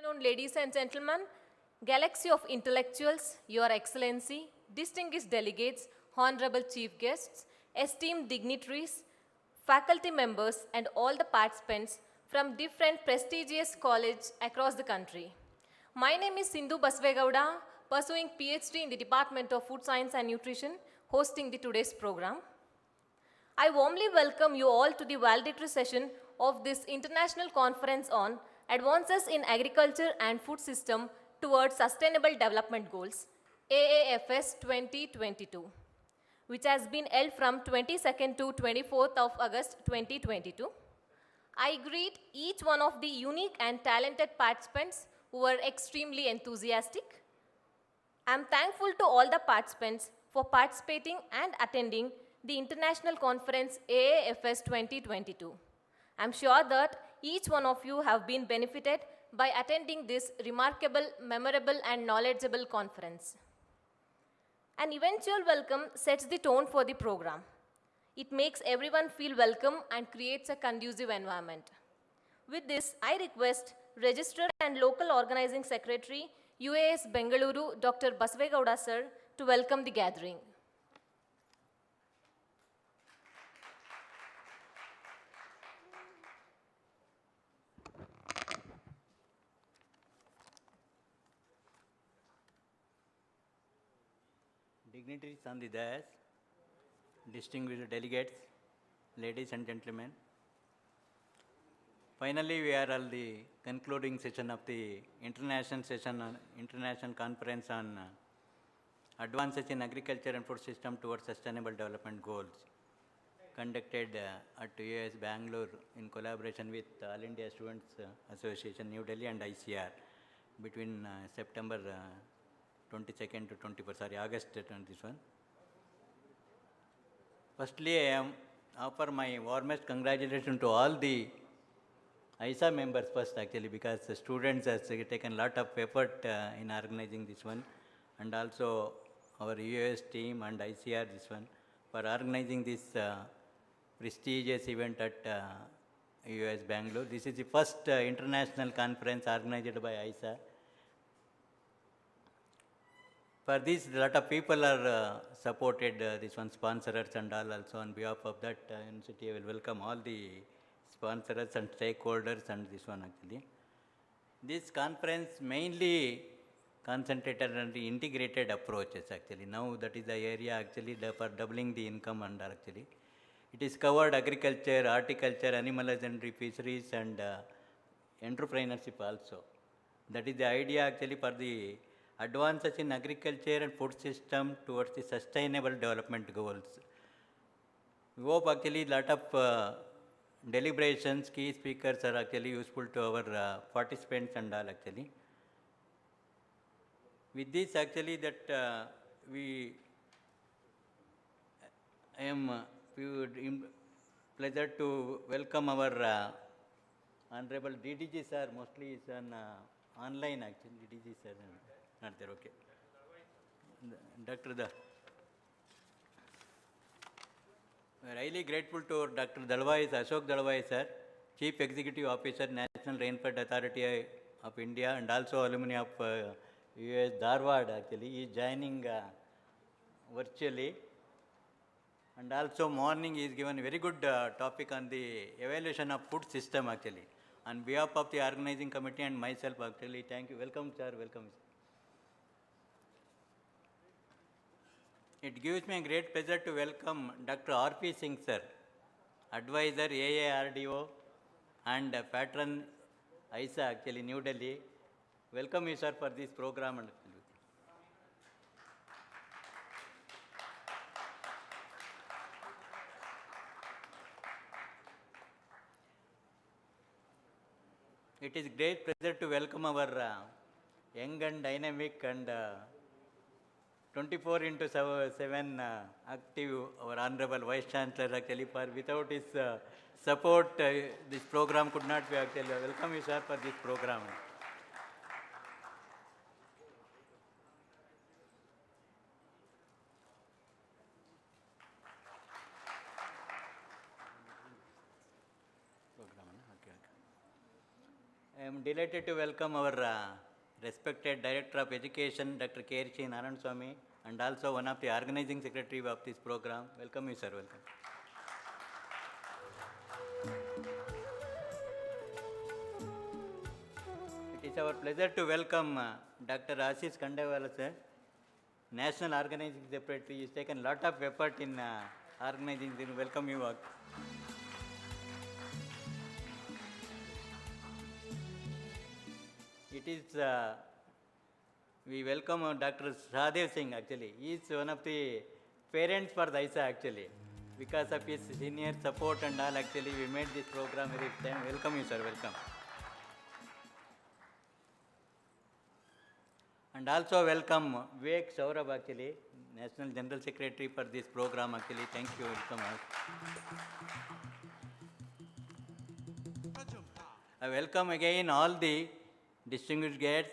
Afternoon, ladies and gentlemen, galaxy of intellectuals, Your Excellency, distinguished delegates, honorable chief guests, esteemed dignitaries, faculty members, and all the participants from different prestigious colleges across the country. My name is Sindhu Basvegowda, pursuing PhD in the Department of Food Science and Nutrition, hosting the today's program. I warmly welcome you all to the valedictory session of this international conference on Advances in Agriculture and Food System Towards Sustainable Development Goals, AAFS 2022, which has been held from 22nd to 24th of August 2022. I greet each one of the unique and talented participants who were extremely enthusiastic. I am thankful to all the participants for participating and attending the International Conference AAFS 2022. I am sure that each one of you have been benefited by attending this remarkable, memorable and knowledgeable conference. An eventual welcome sets the tone for the program. It makes everyone feel welcome and creates a conducive environment. With this, I request Registrar and Local Organizing Secretary, UAS Bengaluru, Dr. Basvegowda sir, to welcome the gathering. Dignitaries on the dais, distinguished delegates, ladies and gentlemen. Finally, we are at the concluding session of the international conference on advances in agriculture and food system towards sustainable development goals, conducted at UAS Bangalore in collaboration with All India Students Association, New Delhi and ICR between September 22nd to 21st, August 21. Firstly, I offer my warmest congratulations to all the ISA members first actually, because the students has taken a lot of effort in organizing this one, and also our US team and ICR this one for organizing this prestigious event at US Bangalore. This is the first international conference organized by ISA. For this, a lot of people are supported this one, sponsors and all. Also on behalf of that university, I will welcome all the sponsors and stakeholders and this one actually. This conference mainly concentrated on the integrated approaches actually. Now that is the area actually for doubling the income and actually. It is covered agriculture, horticulture, animal husbandry, fisheries and entrepreneurship also. That is the idea actually for the advances in agriculture and food system towards the sustainable development goals. We hope actually a lot of deliberations, key speakers are actually useful to our participants and all actually. With this actually that I am pleasure to welcome our Honorable DDG sir, mostly is on online actually, DDG sir. Not there, okay. We are highly grateful to Dr. Dalwai, Ashok Dalwai sir, Chief Executive Officer, National Rainfed Authority of India, and also alumni of US Dharwad actually. He is joining virtually. And also morning he is given a very good topic on the evaluation of food system actually. On behalf of the organizing committee and myself actually, thank you. Welcome sir, welcome sir. It gives me a great pleasure to welcome Dr. R.P. Singh sir, advisor AARDO and patron ISA actually, New Delhi. Welcome you sir for this program. And it is great pleasure to welcome our young and dynamic and 24/7 active, our Honorable Vice Chancellor actually. For without his support, this program could not be actually. Welcome you sir for this program. I am delighted to welcome our respected Director of Education, Dr. K.R. Narayan Swami, and also one of the organizing secretary of this program. Welcome you, sir. Welcome. It is our pleasure to welcome Dr. Ashish Kandewala, sir, National Organizing Secretary. He has taken a lot of effort in organizing this. Welcome you all. It is, we welcome Dr. Sahadev Singh actually. He is one of the parents for the ISA actually. Because of his senior support and all actually we made this program very time. Welcome you, sir. Welcome. And also welcome Vivek Saurabh actually, National General Secretary for this program actually. Thank you. Welcome. I welcome again all the distinguished guests,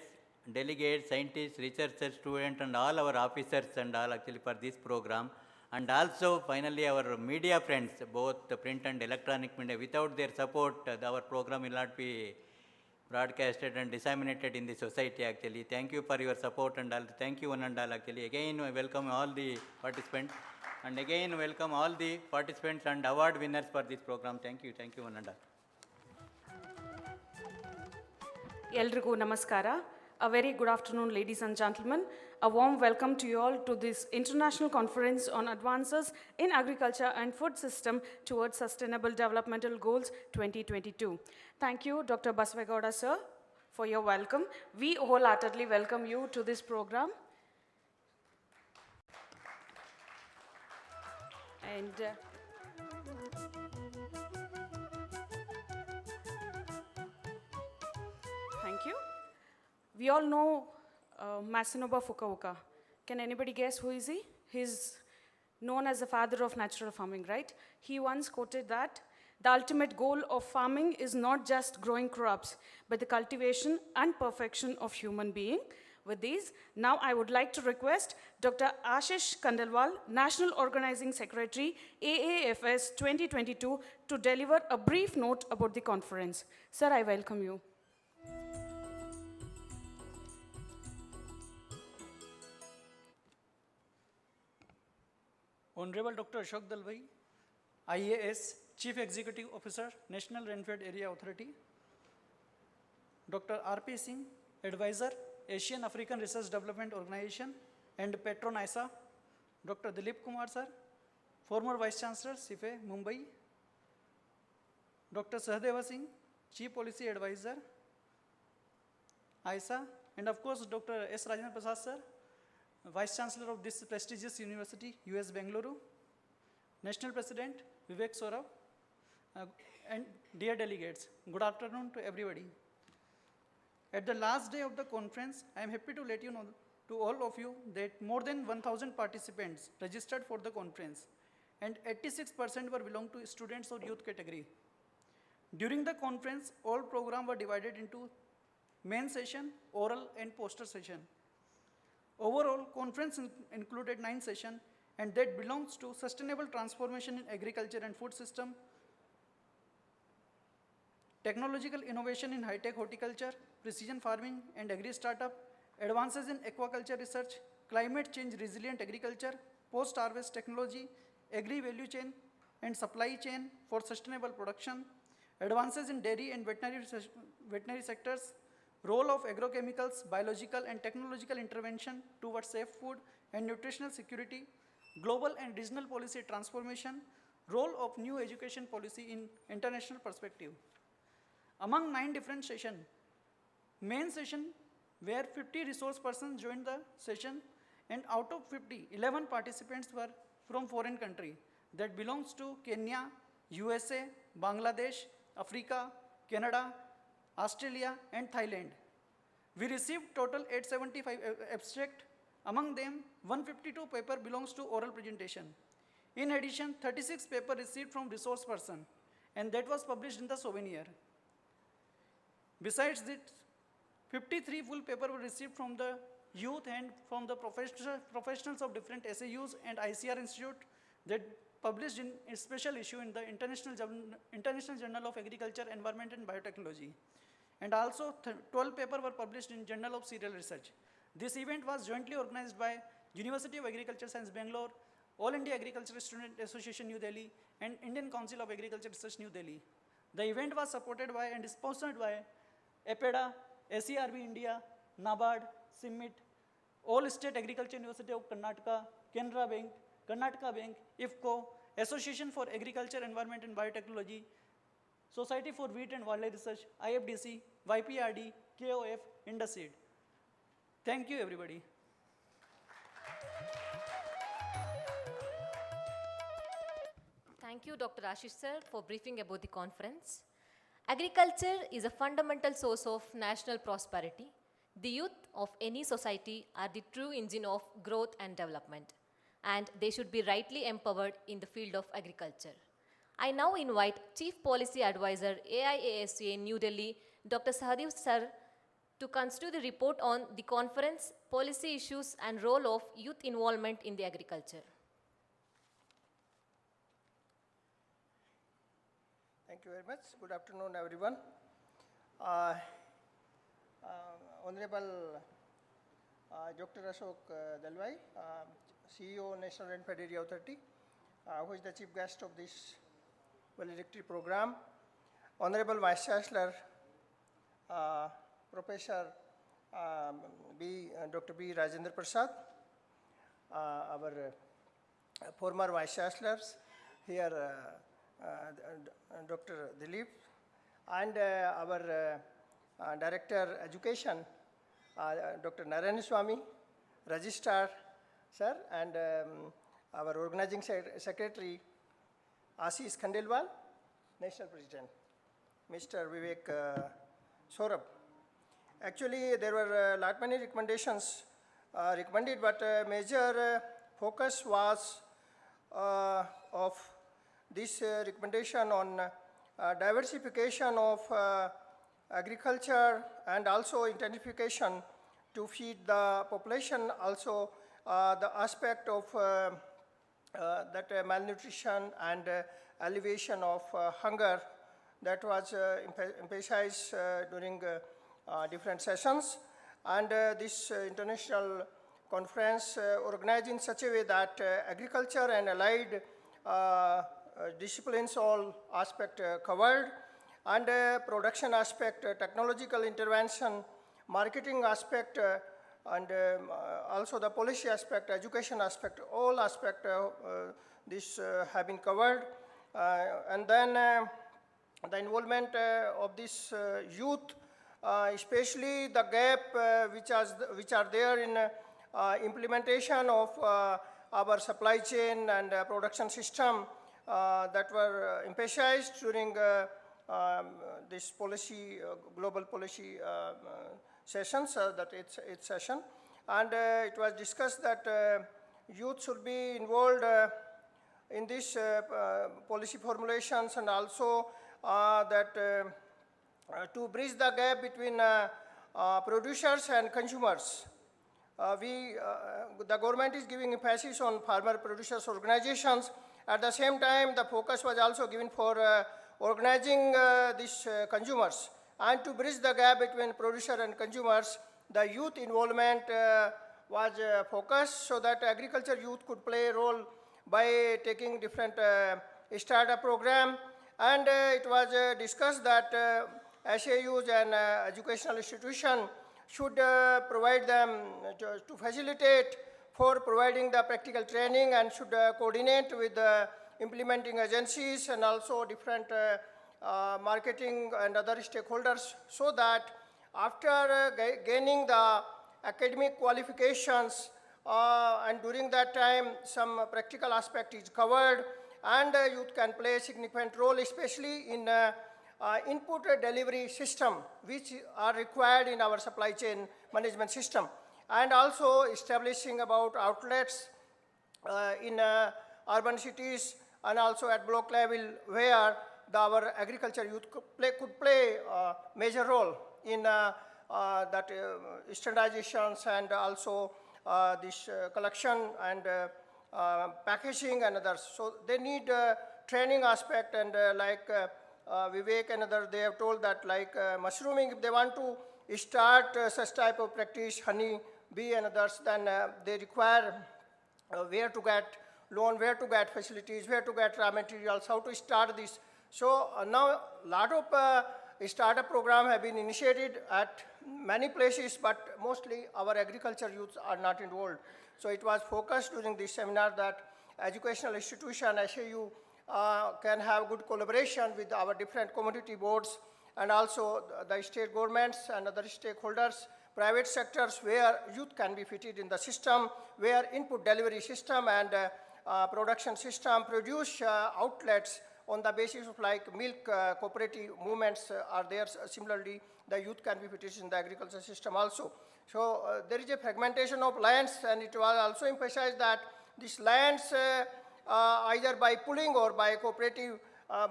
delegates, scientists, researchers, students and all our officers and all actually for this program. And also finally our media friends, both the print and electronic media. Without their support, our program will not be broadcasted and disseminated in the society actually. Thank you for your support and all. Thank you one and all actually. Again I welcome all the participants and again welcome all the participants and award winners for this program. Thank you one and all. ಎಲ್ರಿಗೂ ನಮಸ್ಕಾರ. A very good afternoon, ladies and gentlemen. A warm welcome to you all to this international conference on advances in agriculture and food system towards Sustainable Developmental Goals 2022. Thank you, Dr. Basavegowda, sir, for your welcome. We wholeheartedly welcome you to this program. And thank you. We all know Masanobu Fukuoka. Can anybody guess who is he? He's known as the father of natural farming, right? He once quoted that the ultimate goal of farming is not just growing crops, but the cultivation and perfection of human being. With these, now I would like to request Dr. Ashish Kandewala, National Organizing Secretary, AAFS 2022, to deliver a brief note about the conference. Sir, I welcome you. Honorable Dr. Ashok Dalwai, IAS, Chief Executive Officer, National Rainfed Area Authority, Dr. R.P. Singh, Advisor, Asian African Research Development Organization and Patron ISA, Dr. Dilip Kumar sir, former Vice Chancellor, SIFE, Mumbai, Dr. Sahadeva Singh, Chief Policy Advisor, ISA, and of course Dr. S. Rajendra Prasad sir, Vice Chancellor of this prestigious university, US Bangalore, National President Vivek Saurabh, and dear delegates, good afternoon to everybody. At the last day of the conference, I am happy to let you know to all of you that more than 1,000 participants registered for the conference and 86% were belong to students or youth category. During the conference, all programs were divided into main session, oral and poster session. Overall, conference included 9 sessions and that belongs to sustainable transformation in agriculture and food system, technological innovation in high-tech horticulture, precision farming and agri-startup, advances in aquaculture research, climate change resilient agriculture, post-harvest technology, agri-value chain and supply chain for sustainable production, advances in dairy and veterinary sectors, role of agrochemicals, biological and technological intervention towards safe food and nutritional security, global and regional policy transformation, role of new education policy in international perspective. Among 9 different sessions, main session where 50 resource persons joined the session and out of 50, 11 participants were from foreign country that belongs to Kenya, USA, Bangladesh, Africa, Canada, Australia and Thailand. We received total 875 abstract. Among them, 152 paper belongs to oral presentation. In addition, 36 paper received from resource person and that was published in the souvenir. Besides this, 53 full paper were received from the youth and from the professionals of different SAUs and ICR Institute that published in a special issue in the International Journal of Agriculture, Environment and Biotechnology. and also 12 papers were published in Journal of Serial Research. This event was jointly organized by University of Agriculture Science, Bangalore, All India Agricultural Student Association, New Delhi, and Indian Council of Agriculture Research, New Delhi. The event was supported by and sponsored by EPEDA, ACRB India, NABARD, CIMMIT, All State Agriculture University of Karnataka, Canara Bank, Karnataka Bank, IFCO, Association for Agriculture, Environment and Biotechnology, Society for Wheat and Wildlife Research, IFDC, YPRD, KOF, Induseed. Thank you, everybody. Thank you, Dr. Ashish sir, for briefing about the conference. Agriculture is a fundamental source of national prosperity. The youth of any society are the true engine of growth and development, and they should be rightly empowered in the field of agriculture. I now invite Chief Policy Advisor, AIASA New Delhi, Dr. Sahadev sir, to consider the report on the conference, policy issues and role of youth involvement in the agriculture. Thank you very much. Good afternoon, everyone. Honorable Dr. Ashok Dalwai, CEO, National Rainfed Area Authority, who is the chief guest of this valedictory program. Honorable Vice Chancellor, Professor Dr. B. Rajendra Prasad, our former Vice Chancellors, here Dr. Dilip, and our Director Education, Dr. Narayana Swamy, Registrar, sir, and our Organizing Secretary, Ashish Khandelwal, National President, Mr. Vivek Saurabh. Actually, there were lot many recommendations recommended, but major focus was of this recommendation on diversification of agriculture and also intensification to feed the population, also the aspect of that malnutrition and alleviation of hunger that was emphasized during different sessions. And this international conference organized in such a way that agriculture and allied disciplines all aspect covered, and production aspect, technological intervention, marketing aspect, and also the policy aspect, education aspect, all aspect this have been covered. And then the involvement of this youth, especially the gap which are there in implementation of our supply chain and production system that were emphasized during this policy, global policy sessions, that it's session. And it was discussed that youth should be involved in these policy formulations, and also that to bridge the gap between producers and consumers. The government is giving emphasis on farmer producers organizations. At the same time, the focus was also given for organizing these consumers. And to bridge the gap between producer and consumers, the youth involvement was focused so that agriculture youth could play a role by taking different startup program. And it was discussed that SAUs and educational institutions should provide them to facilitate for providing the practical training, and should coordinate with the implementing agencies and also different marketing and other stakeholders, so that after gaining the academic qualifications and during that time some practical aspect is covered, and youth can play a significant role, especially in input delivery system which are required in our supply chain management system, and also establishing about outlets in urban cities and also at block level, where our agriculture youth could play a major role in that standardizations and also this collection and packaging and others. So they need training aspect, and like Vivek and other, they have told that like mushrooming, if they want to start such type of practice, honey, bee and others, then they require where to get loan, where to get facilities, where to get raw materials, how to start this. So now a lot of startup program have been initiated at many places, but mostly our agriculture youths are not enrolled. So it was focused during this seminar that educational institution, SAU, can have good collaboration with our different community boards and also the state governments and other stakeholders, private sectors where youth can be fitted in the system, where input delivery system and production system produce outlets on the basis of like milk cooperative movements are there. Similarly, the youth can be fitted in the agriculture system also. So there is a fragmentation of lands, and it was also emphasized that these lands either by pooling or by cooperative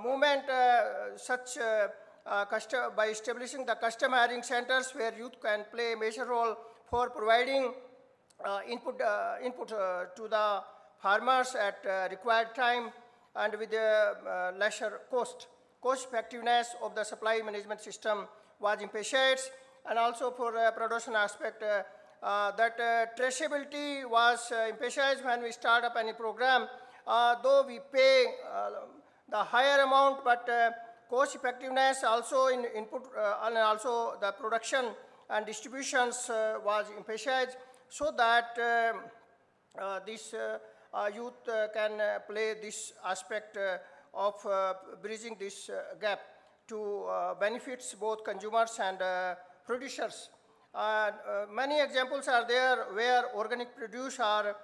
movement, by establishing the custom hiring centers where youth can play a major role for providing input to the farmers at required time and with a lesser cost. Cost effectiveness of the supply management system was emphasized, and also for production aspect, that traceability was emphasized when we start up any program. Though we pay the higher amount, but cost effectiveness also in input and also the production and distributions was emphasized, so that this youth can play this aspect of bridging this gap to benefits both consumers and producers. Many examples are there where organic produce are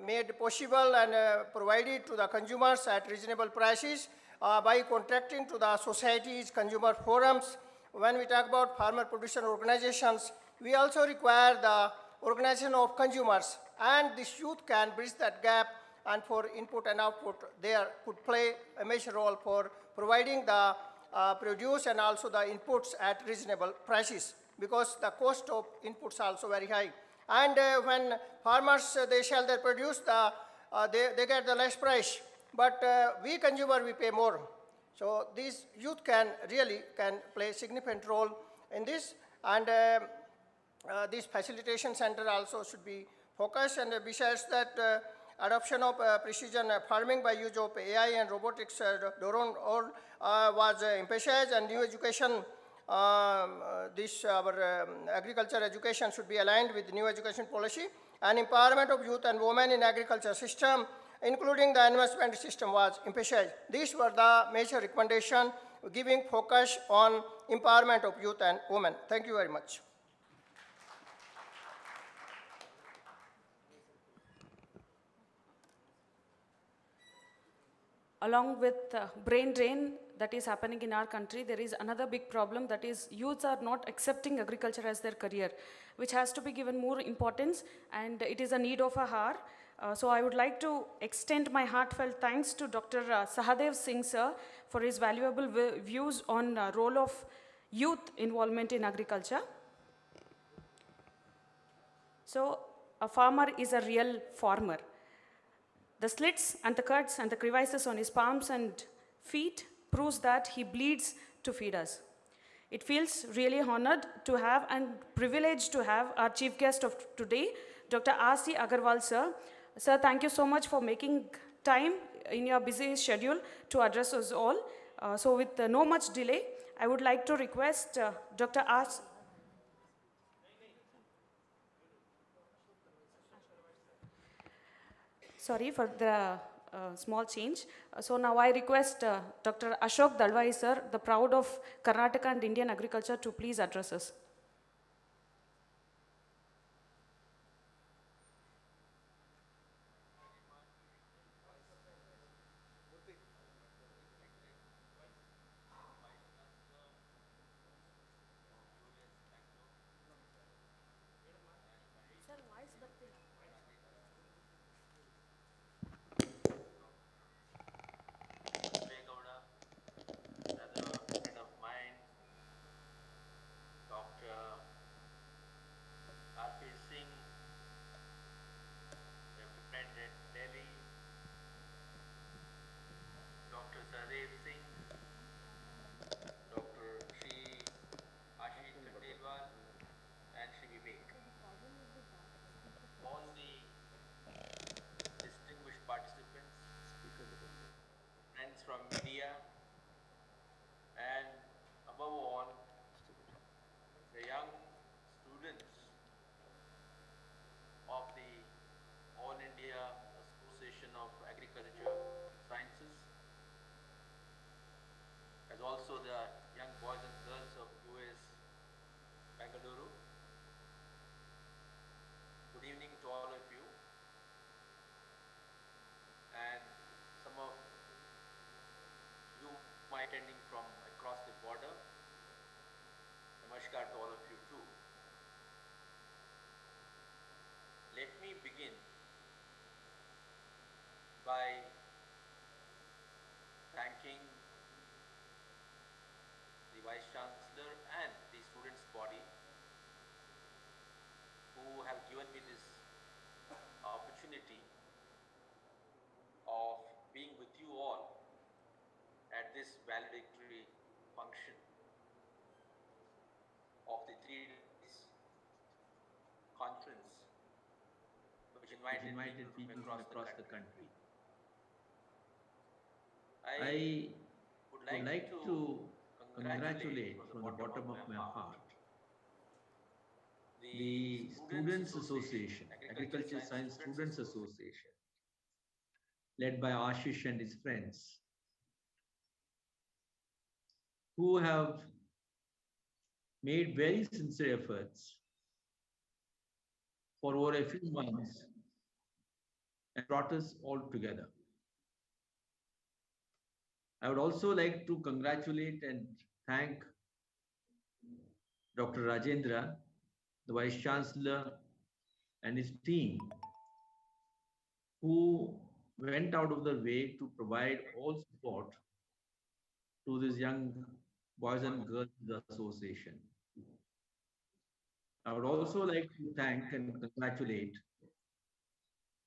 made possible and provided to the consumers at reasonable prices by contracting to the societies, consumer forums. When we talk about farmer producer organizations, we also require the organization of consumers, and this youth can bridge that gap, and for input and output, they could play a major role for providing the produce and also the inputs at reasonable prices, because the cost of inputs are also very high. And when farmers, they sell their produce, they get the less price, but we consumer, we pay more. So these youth can really play a significant role in this, and this facilitation center also should be focused. And besides that, adoption of precision farming by use of AI and robotics, drone was emphasized, and new education, our agriculture education should be aligned with new education policy, and empowerment of youth and women in agriculture system, including the investment system, was emphasized. These were the major recommendations giving focus on empowerment of youth and women. Thank you very much. Along with brain drain that is happening in our country, there is another big problem, that is youths are not accepting agriculture as their career, which has to be given more importance, and it is a need of a hour. So I would like to extend my heartfelt thanks to Dr. Sahadev Singh sir for his valuable views on role of youth involvement in agriculture. So a farmer is a real farmer. The slits and the cuts and the crevices on his palms and feet proves that he bleeds to feed us. It feels really honored to have and privileged to have our chief guest of today, Dr. R.C. Agarwal sir. Sir, thank you so much for making time in your busy schedule to address us all. So with no much delay, I would like to request Dr. R.C. Sorry for the small change. So now I request Dr. Ashok Dalwai sir, the proud of Karnataka and Indian agriculture, to please address us. Gowda, another friend of mine, Dr. as also the young boys and girls of US Bangalore. Good evening to all of you, and some of you might attending from across the border. Namaskar to all of you too. Let me begin by thanking the Vice Chancellor and the students' body who have given me this opportunity of being with you all at this valedictory function of the 3 days conference which invited people from across the country. I would like to congratulate from the bottom of my heart the Students Association, Agriculture Science Students Association, led by Ashish and his friends, who have made very sincere efforts for over a few months and brought us all together. I would also like to congratulate and thank Dr. Rajendra, the Vice Chancellor, and his team, who went out of their way to provide all support to this young boys and girls association. I would also like to thank and congratulate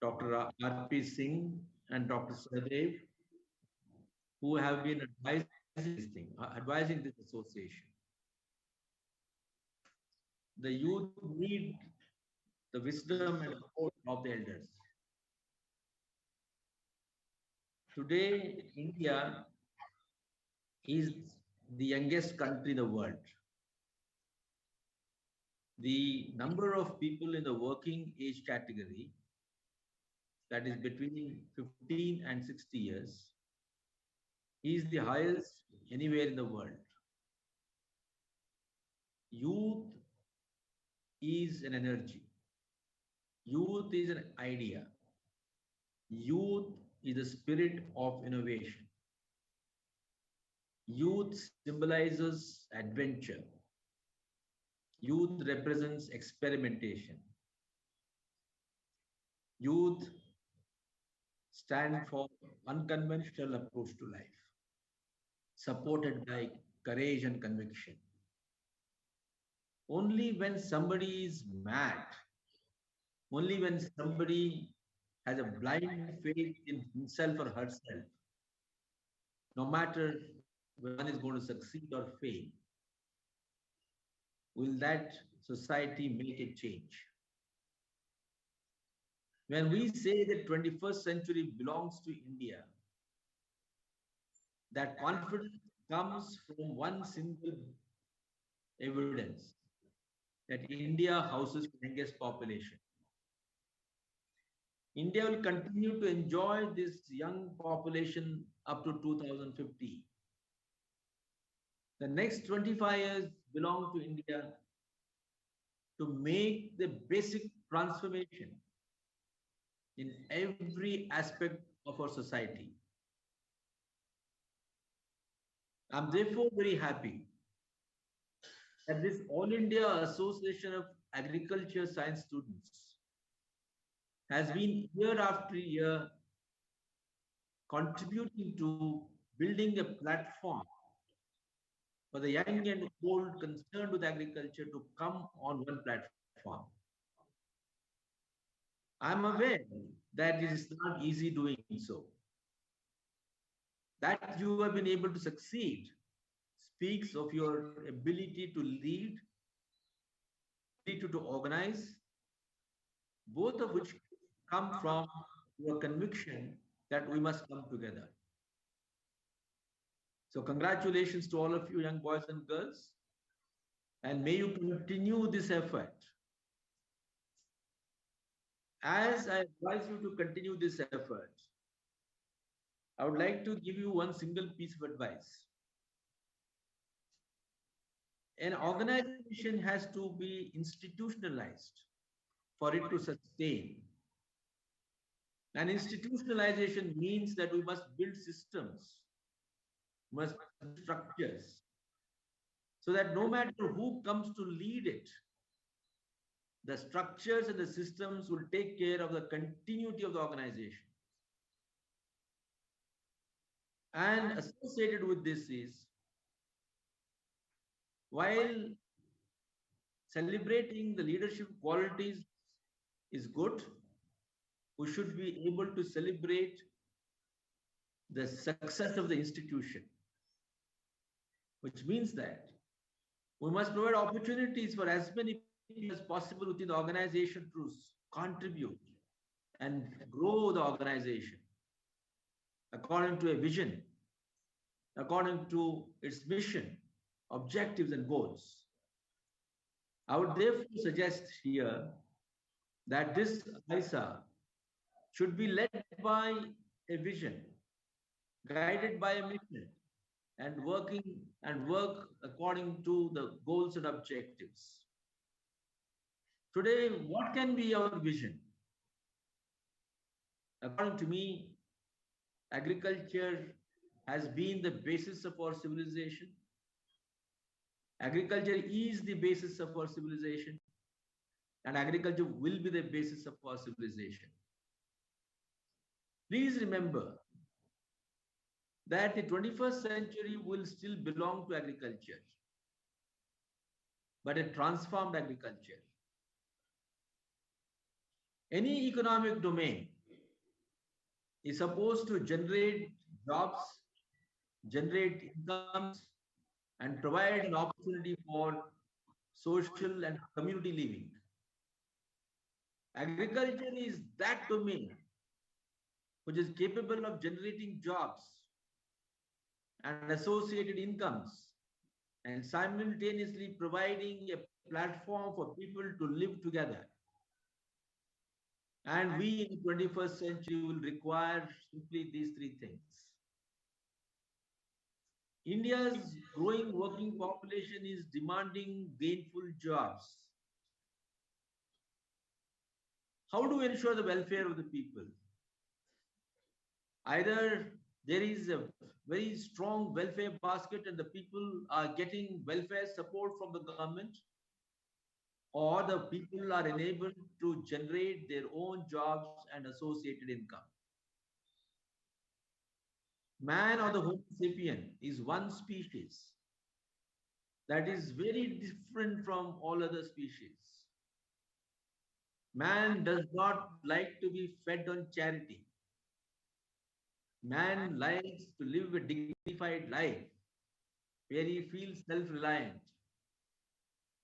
Dr. R.P. Singh and Dr. Sadev, who have been advising this association. The youth need the wisdom and support of the elders. Today, India is the youngest country in the world. The number of people in the working age category, that is between 15 and 60 years, is the highest anywhere in the world. Youth is an energy. Youth is an idea. Youth is the spirit of innovation. Youth symbolizes adventure. Youth represents experimentation. Youth stand for unconventional approach to life, supported by courage and conviction. Only when somebody is mad, only when somebody has a blind faith in himself or herself, no matter whether one is going to succeed or fail, will that society make a change. When we say that 21st century belongs to India, that confidence comes from one single evidence, that India houses the youngest population. India will continue to enjoy this young population up to 2050. The next 25 years belong to India to make the basic transformation in every aspect of our society. I'm therefore very happy that this All India Association of Agriculture Science Students has been year after year contributing to building a platform for the young and old concerned with agriculture to come on one platform. I'm aware that it is not easy doing so. That you have been able to succeed speaks of your ability to lead, ability to organize, both of which come from your conviction that we must come together. So congratulations to all of you young boys and girls, and may you continue this effort. As I advise you to continue this effort, I would like to give you one single piece of advice. An organization has to be institutionalized for it to sustain. And institutionalization means that we must build systems, must build structures, so that no matter who comes to lead it, the structures and the systems will take care of the continuity of the organization. And associated with this is, while celebrating the leadership qualities is good, we should be able to celebrate the success of the institution, which means that we must provide opportunities for as many people as possible within the organization to contribute and grow the organization according to a vision, according to its mission, objectives, and goals. I would therefore suggest here that this ISA should be led by a vision, guided by a mission, and work according to the goals and objectives. Today, what can be our vision? According to me, agriculture has been the basis of our civilization. Agriculture is the basis of our civilization, and agriculture will be the basis of our civilization. Please remember that the 21st century will still belong to agriculture, but a transformed agriculture. Any economic domain is supposed to generate jobs, generate incomes, and provide an opportunity for social and community living. Agriculture is that domain which is capable of generating jobs and associated incomes and simultaneously providing a platform for people to live together. And we in the 21st century will require simply these three things. India's growing working population is demanding gainful jobs. How do we ensure the welfare of the people? Either there is a very strong welfare basket and the people are getting welfare support from the government, or the people are enabled to generate their own jobs and associated income. Man or the Homo sapien is one species that is very different from all other species. Man does not like to be fed on charity. Man likes to live a dignified life where he feels self-reliant.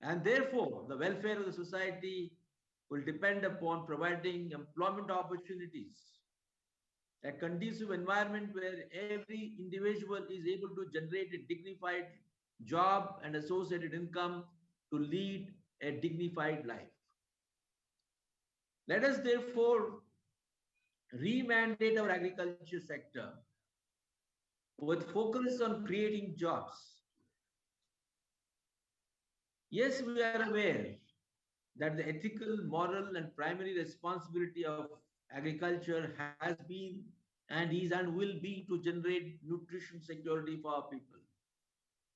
And therefore, the welfare of the society will depend upon providing employment opportunities, a conducive environment where every individual is able to generate a dignified job and associated income to lead a dignified life. Let us therefore re-mandate our agriculture sector with focus on creating jobs. Yes, we are aware that the ethical, moral, and primary responsibility of agriculture has been and is and will be to generate nutrition security for our people.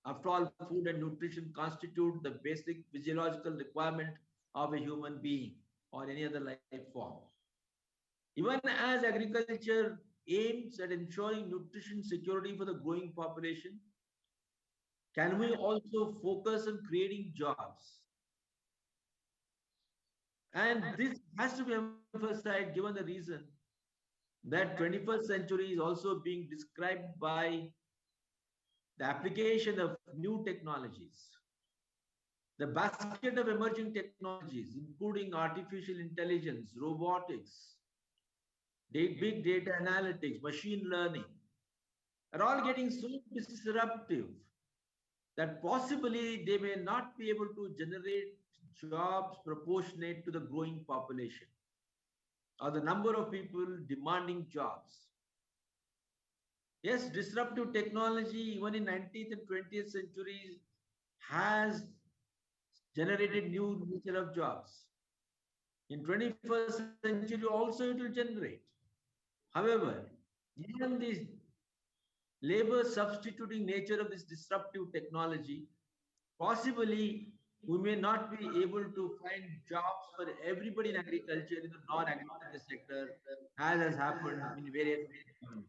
After all, food and nutrition constitute the basic physiological requirement of a human being or any other life form. Even as agriculture aims at ensuring nutrition security for the growing population, can we also focus on creating jobs? And this has to be emphasized given the reason that 21st century is also being described by the application of new technologies. The basket of emerging technologies, including artificial intelligence, robotics, big data analytics, machine learning, are all getting so disruptive that possibly they may not be able to generate jobs proportionate to the growing population or the number of people demanding jobs. Yes, disruptive technology, even in 19th and 20th centuries, has generated new nature of jobs. In 21st century also it will generate. However, given the labor substituting nature of this disruptive technology, possibly we may not be able to find jobs for everybody in agriculture, in the non-agriculture sector, as has happened in various economies.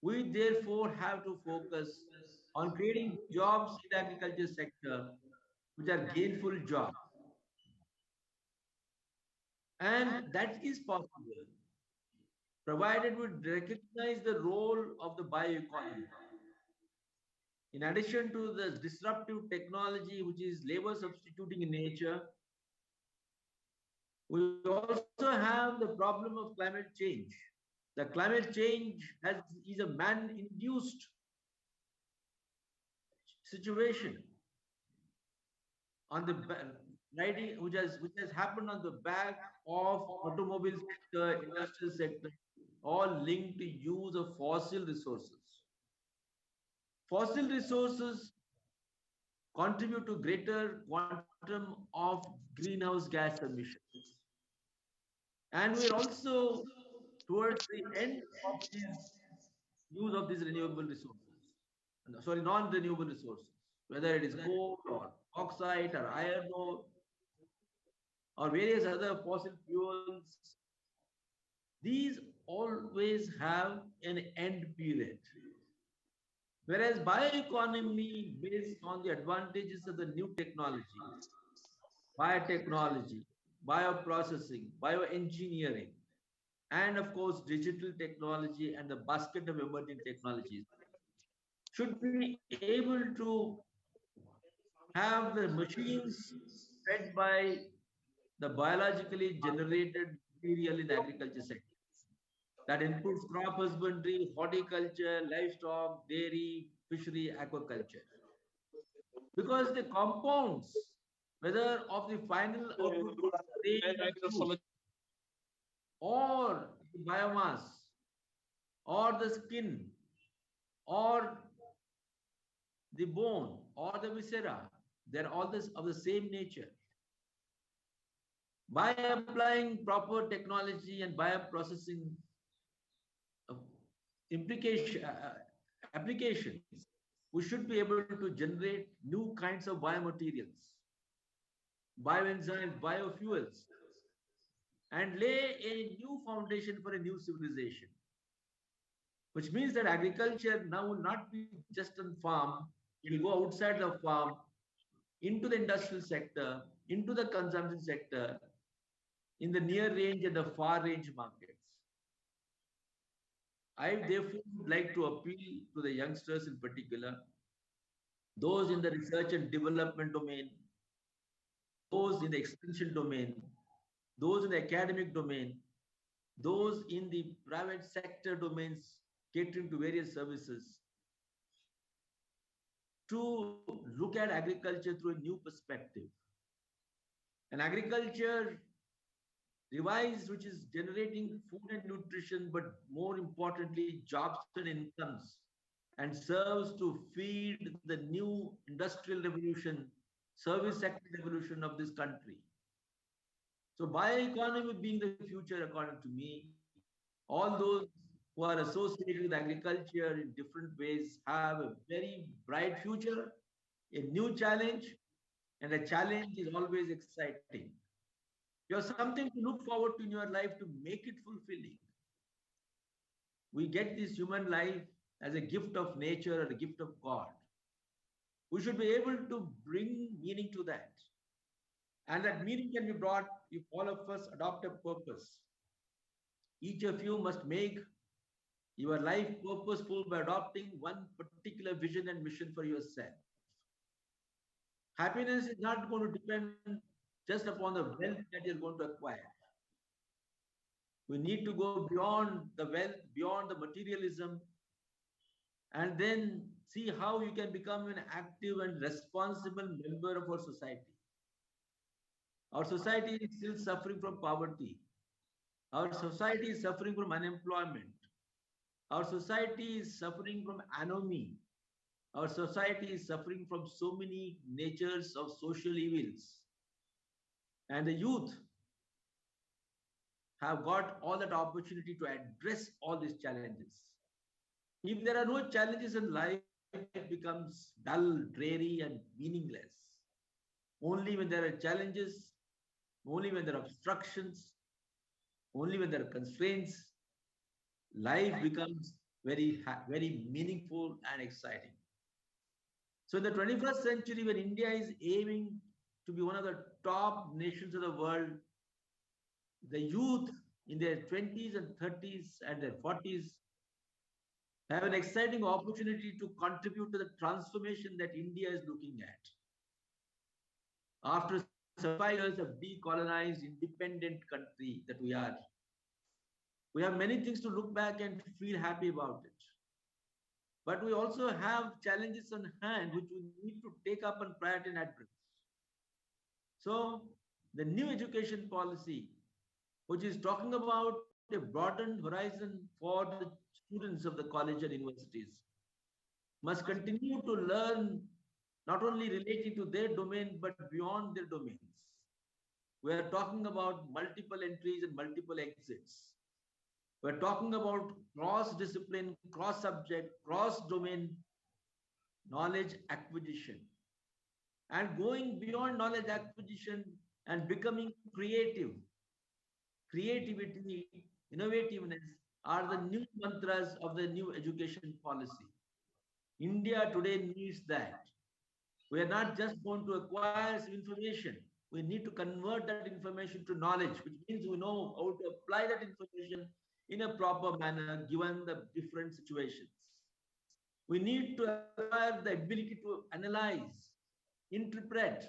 We therefore have to focus on creating jobs in the agriculture sector, which are gainful jobs. And that is possible, provided we recognize the role of the bioeconomy. In addition to the disruptive technology, which is labor substituting in nature, we also have the problem of climate change. The climate change is a man-induced situation on the riding, which has happened on the back of automobile sector, industrial sector, all linked to use of fossil resources. Fossil resources contribute to greater quantum of greenhouse gas emissions. And we're also towards the end of this use of these renewable resources. Sorry, non-renewable resources, whether it is coal or bauxite or iron ore or various other fossil fuels. These always have an end period. Whereas bioeconomy, based on the advantages of the new technologies, biotechnology, bioprocessing, bioengineering, and of course, digital technology and the basket of emerging technologies, should be able to have the machines fed by the biologically generated material in the agriculture sector. That includes crop husbandry, horticulture, livestock, dairy, fishery, aquaculture. Because the compounds, whether of the final output of grain or fruit, or the biomass, or the skin, or the bone, or the viscera, they're all this of the same nature. By applying proper technology and bioprocessing uh, applications, we should be able to generate new kinds of biomaterials, bioenzymes, biofuels, and lay a new foundation for a new civilization. Which means that agriculture now will not be just on farm, it will go outside the farm, into the industrial sector, into the consumption sector, in the near range and the far range markets. I therefore would like to appeal to the youngsters in particular, those in the research and development domain, those in the extension domain, those in the academic domain, those in the private sector domains catering to various services, to look at agriculture through a new perspective. An agriculture revised, which is generating food and nutrition, but more importantly, jobs and incomes, and serves to feed the new industrial revolution, service sector revolution of this country. So bioeconomy being the future, according to me, all those who are associated with agriculture in different ways have a very bright future, a new challenge, and a challenge is always exciting. You have something to look forward to in your life to make it fulfilling. We get this human life as a gift of nature or a gift of God. We should be able to bring meaning to that. And that meaning can be brought if all of us adopt a purpose. Each of you must make your life purposeful by adopting one particular vision and mission for yourself. Happiness is not going to depend just upon the wealth that you're going to acquire. We need to go beyond the wealth, beyond the materialism, and then see how you can become an active and responsible member of our society. Our society is still suffering from poverty. Our society is suffering from unemployment. Our society is suffering from anomie. Our society is suffering from so many natures of social evils. And the youth have got all that opportunity to address all these challenges. If there are no challenges in life, it becomes dull, dreary, and meaningless. Only when there are challenges, only when there are obstructions, only when there are constraints, life becomes very meaningful and exciting. So in the 21st century, when India is aiming to be one of the top nations of the world, the youth in their 20s and 30s and their 40s have an exciting opportunity to contribute to the transformation that India is looking at. After 75 years of decolonized, independent country that we have many things to look back and feel happy about it. But we also have challenges on hand which we need to take up and priority and address. So the new education policy, which is talking about a broadened horizon for the students of the college and universities, must continue to learn not only relating to their domain but beyond their domains. We are talking about multiple entries and multiple exits. We're talking about cross discipline, cross subject, cross domain knowledge acquisition, and going beyond knowledge acquisition and becoming creative. Creativity, innovativeness are the new mantras of the new education policy. India today needs that. We are not just going to acquire information. We need to convert that information to knowledge, which means we know how to apply that information in a proper manner given the different situations. We need to acquire the ability to analyze, interpret,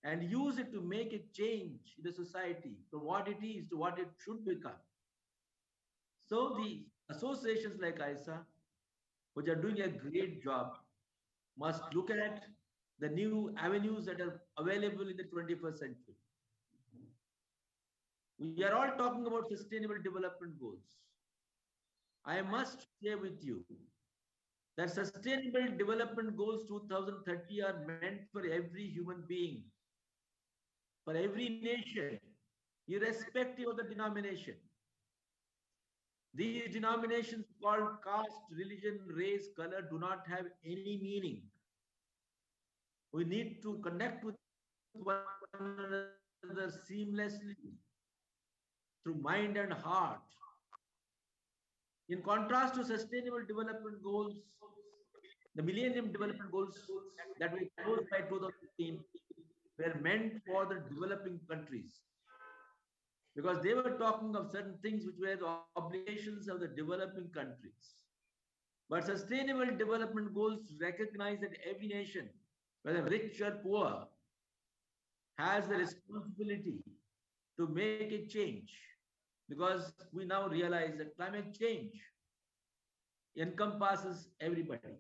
and use it to make a change in the society from what it is to what it should become. So the associations like ISA, which are doing a great job, must look at the new avenues that are available in the 21st century. We are all talking about sustainable development goals. I must share with you that sustainable development goals 2030 are meant for every human being, for every nation, irrespective of the denomination. These denominations called caste, religion, race, color do not have any meaning. We need to connect with one another seamlessly through mind and heart. In contrast to sustainable development goals, the Millennium Development Goals that were closed by 2015 were meant for the developing countries because they were talking of certain things which were the obligations of the developing countries. But sustainable development goals recognize that every nation, whether rich or poor, has the responsibility to make a change because we now realize that climate change encompasses everybody.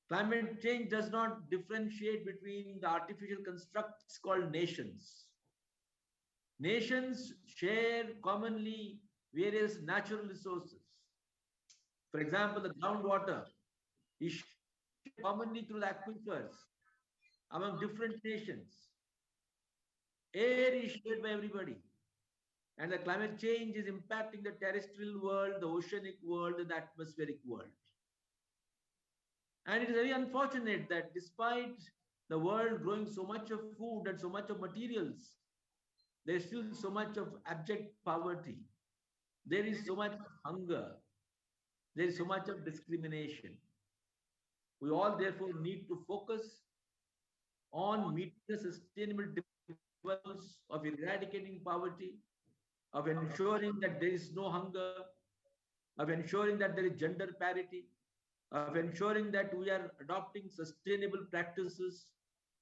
Climate change does not differentiate between the artificial constructs called nations. Nations share commonly various natural resources. For example, the groundwater is shared commonly through the aquifers among different nations. Air is shared by everybody. And the climate change is impacting the terrestrial world, the oceanic world, and the atmospheric world. And it is very unfortunate that despite the world growing so much of food and so much of materials, there is still so much of abject poverty. There is so much hunger. There is so much of discrimination. We all therefore need to focus on meeting the sustainable goals of eradicating poverty, of ensuring that there is no hunger, of ensuring that there is gender parity, of ensuring that we are adopting sustainable practices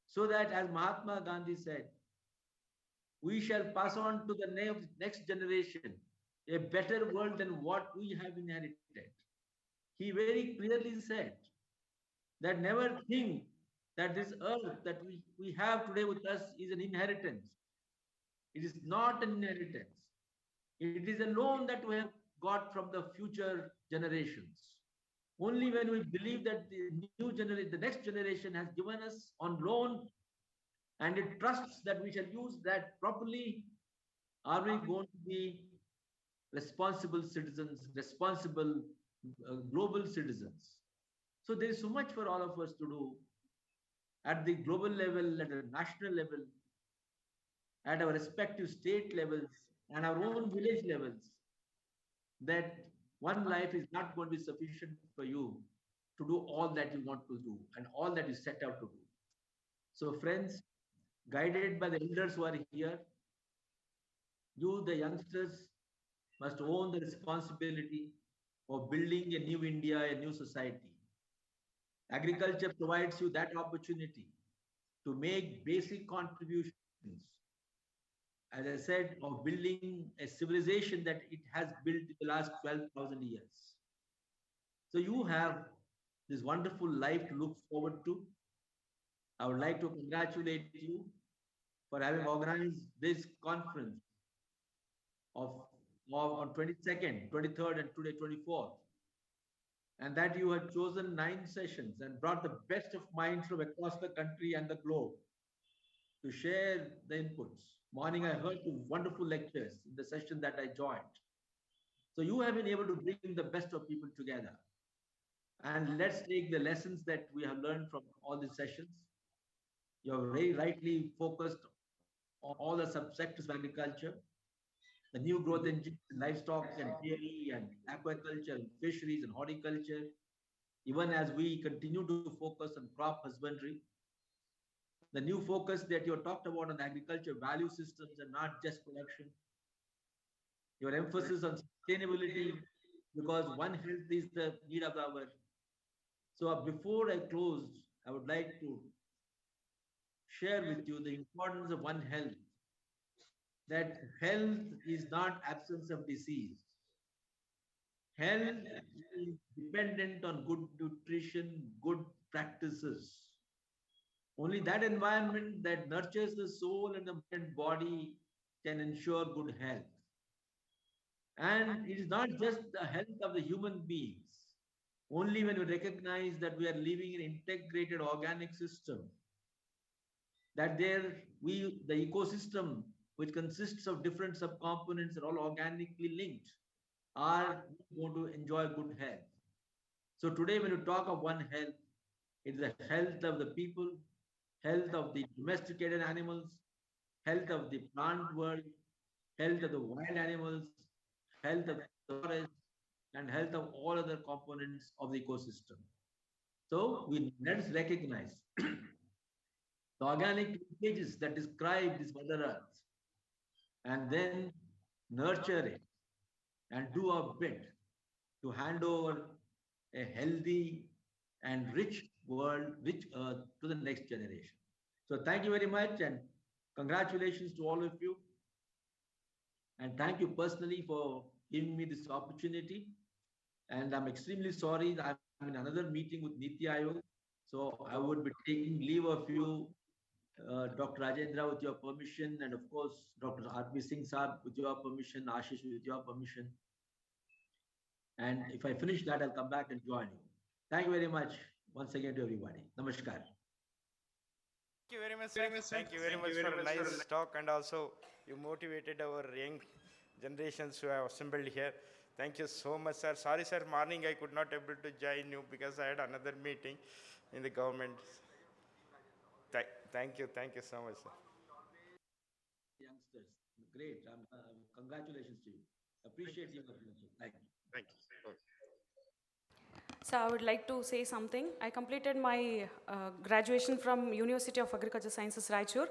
so that, as Mahatma Gandhi said, we shall pass on to the next generation a better world than what we have inherited. He very clearly said that never think that this earth that we have today with us is an inheritance. It is not an inheritance. It is a loan that we have got from the future generations. Only when we believe that the next generation has given us on loan and it trusts that we shall use that properly, are we going to be responsible citizens, responsible global citizens. So there is so much for all of us to do at the global level, at a national level, at our respective state levels, and our own village levels, that one life is not going to be sufficient for you to do all that you want to do and all that you set out to do. So, friends, guided by the elders who are here, you, the youngsters, must own the responsibility of building a new India, a new society. Agriculture provides you that opportunity to make basic contributions, as I said, of building a civilization that it has built in the last 12,000 years. So you have this wonderful life to look forward to. I would like to congratulate you for having organized this conference of on 22nd, 23rd, and today 24th. And that you have chosen 9 sessions and brought the best of minds from across the country and the globe to share the inputs. Morning, I heard two wonderful lectures in the session that I joined. So you have been able to bring the best of people together. And let's take the lessons that we have learned from all these sessions. You have very rightly focused on all the subsectors of agriculture, the new growth engines, livestock and dairy and aquaculture, and fisheries and horticulture, even as we continue to focus on crop husbandry. The new focus that you talked about on agriculture value systems and not just production. Your emphasis on sustainability, because one health is the need of the hour. So before I close, I would like to share with you the importance of one health. That health is not absence of disease. Health is dependent on good nutrition, good practices. Only that environment that nurtures the soul and the mind and body can ensure good health. And it is not just the health of the human beings. Only when we recognize that we are living in an integrated organic system, that the ecosystem, which consists of different subcomponents and all organically linked, are going to enjoy good health. So today, when you talk of one health, it is the health of the people, health of the domesticated animals, health of the plant world, health of the wild animals, health of the forest, and health of all other components of the ecosystem. So let's recognize the organic linkages that describe this Mother Earth and then nurture it and do our bit to hand over a healthy and rich world, rich earth to the next generation. So thank you very much and congratulations to all of you. And thank you personally for giving me this opportunity. And I'm extremely sorry that I'm in another meeting with Niti Aayog. So I would be taking leave of you, Dr. Rajendra, with your permission, and of course, Dr. R.P. Singh Saab, with your permission, Ashish, with your permission. And if I finish that, I'll come back and join you. Thank you very much once again to everybody. Namaskar. Thank you very much, sir. Thank you very much for a nice talk, and also you motivated our young generations who have assembled here. Thank you so much, sir. Sorry, sir, morning I could not able to join you because I had another meeting in the government. Thank you so much, sir. Youngsters, great. Congratulations to you. Appreciate your attention. Thank you. Thank you. Okay. So I would like to say something. I completed my graduation from University of Agriculture Sciences, Raichur.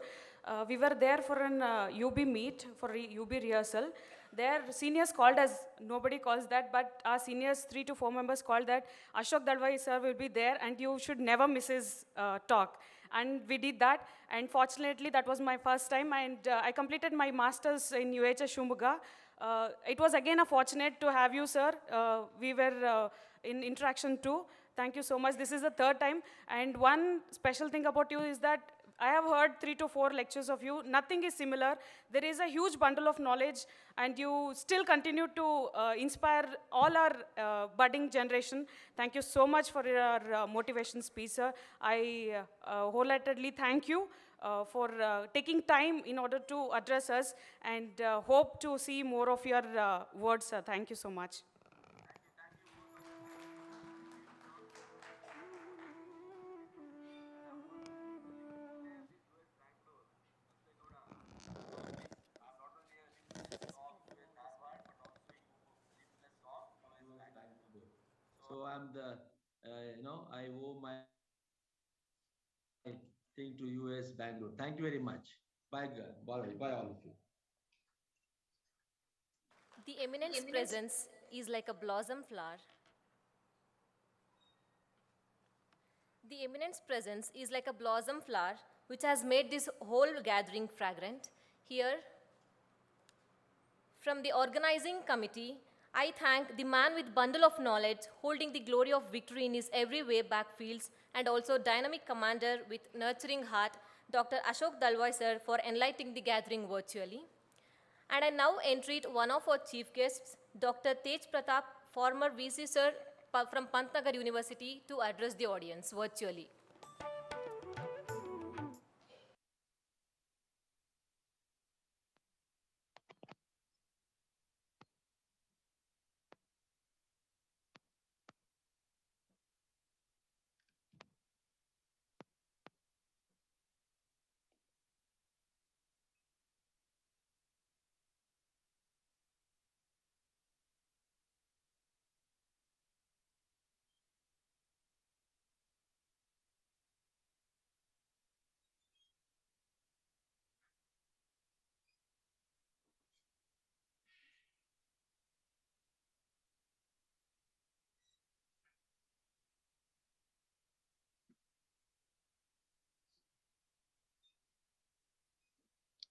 We were there for an UB meet, for UB rehearsal. Their seniors called us, nobody calls that, but our seniors, 3 to 4 members called that, Ashok Dalwai sir will be there and you should never miss his talk. And we did that, and fortunately that was my first time, and I completed my master's in UHS Shumbuga. It was again a fortunate to have you, sir. We were in interaction too. Thank you so much. This is the third time. And one special thing about you is that I have heard 3 to 4 lectures of you. Nothing is similar. There is a huge bundle of knowledge, and you still continue to inspire all our budding generation. Thank you so much for your motivation speech, sir. I wholeheartedly thank you for taking time in order to address us, and hope to see more of your words, sir. Thank you so much. US Bangalore. So I'm the, I owe my thing to US Bangalore. Thank you very much. Bye, bye all of you. The eminence presence is like a blossom flower. The eminence presence is like a blossom flower which has made this whole gathering fragrant. Here, from the organizing committee, I thank the man with bundle of knowledge holding the glory of victory in his every way backfields and also dynamic commander with nurturing heart, Dr. Ashok Dalwai sir, for enlightening the gathering virtually. And I now entreat one of our chief guests, Dr. Tej Pratap, former VC sir from Pantnagar University, to address the audience virtually.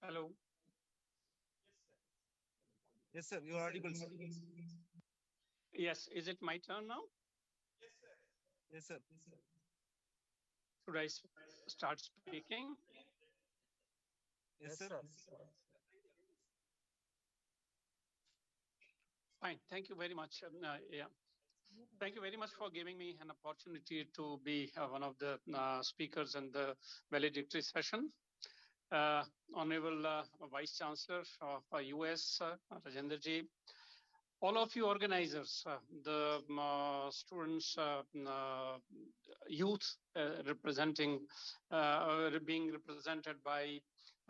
Hello. Yes, sir. You are audible, sir. Yes. Is it my turn now? Yes, sir. Should I start speaking? Yes, sir. Fine. Thank you very much. Yeah. Thank you very much for giving me an opportunity to be one of the speakers in the valedictory session. Honorable Vice Chancellor of US, Rajendra ji, all of you organizers, the students, youth representing, being represented by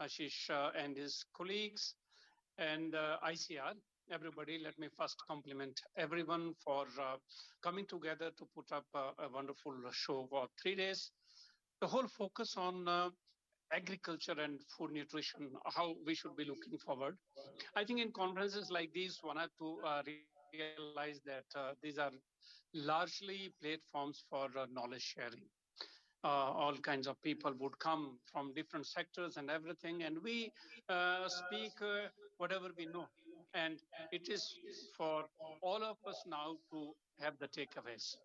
Ashish and his colleagues, and ICR. Everybody, let me first compliment everyone for coming together to put up a wonderful show for 3 days. The whole focus on agriculture and food nutrition, how we should be looking forward. I think in conferences like these, one have to realize that these are largely platforms for knowledge sharing. All kinds of people would come from different sectors and everything, and we speak whatever we know. And it is for all of us now to have the takeaways.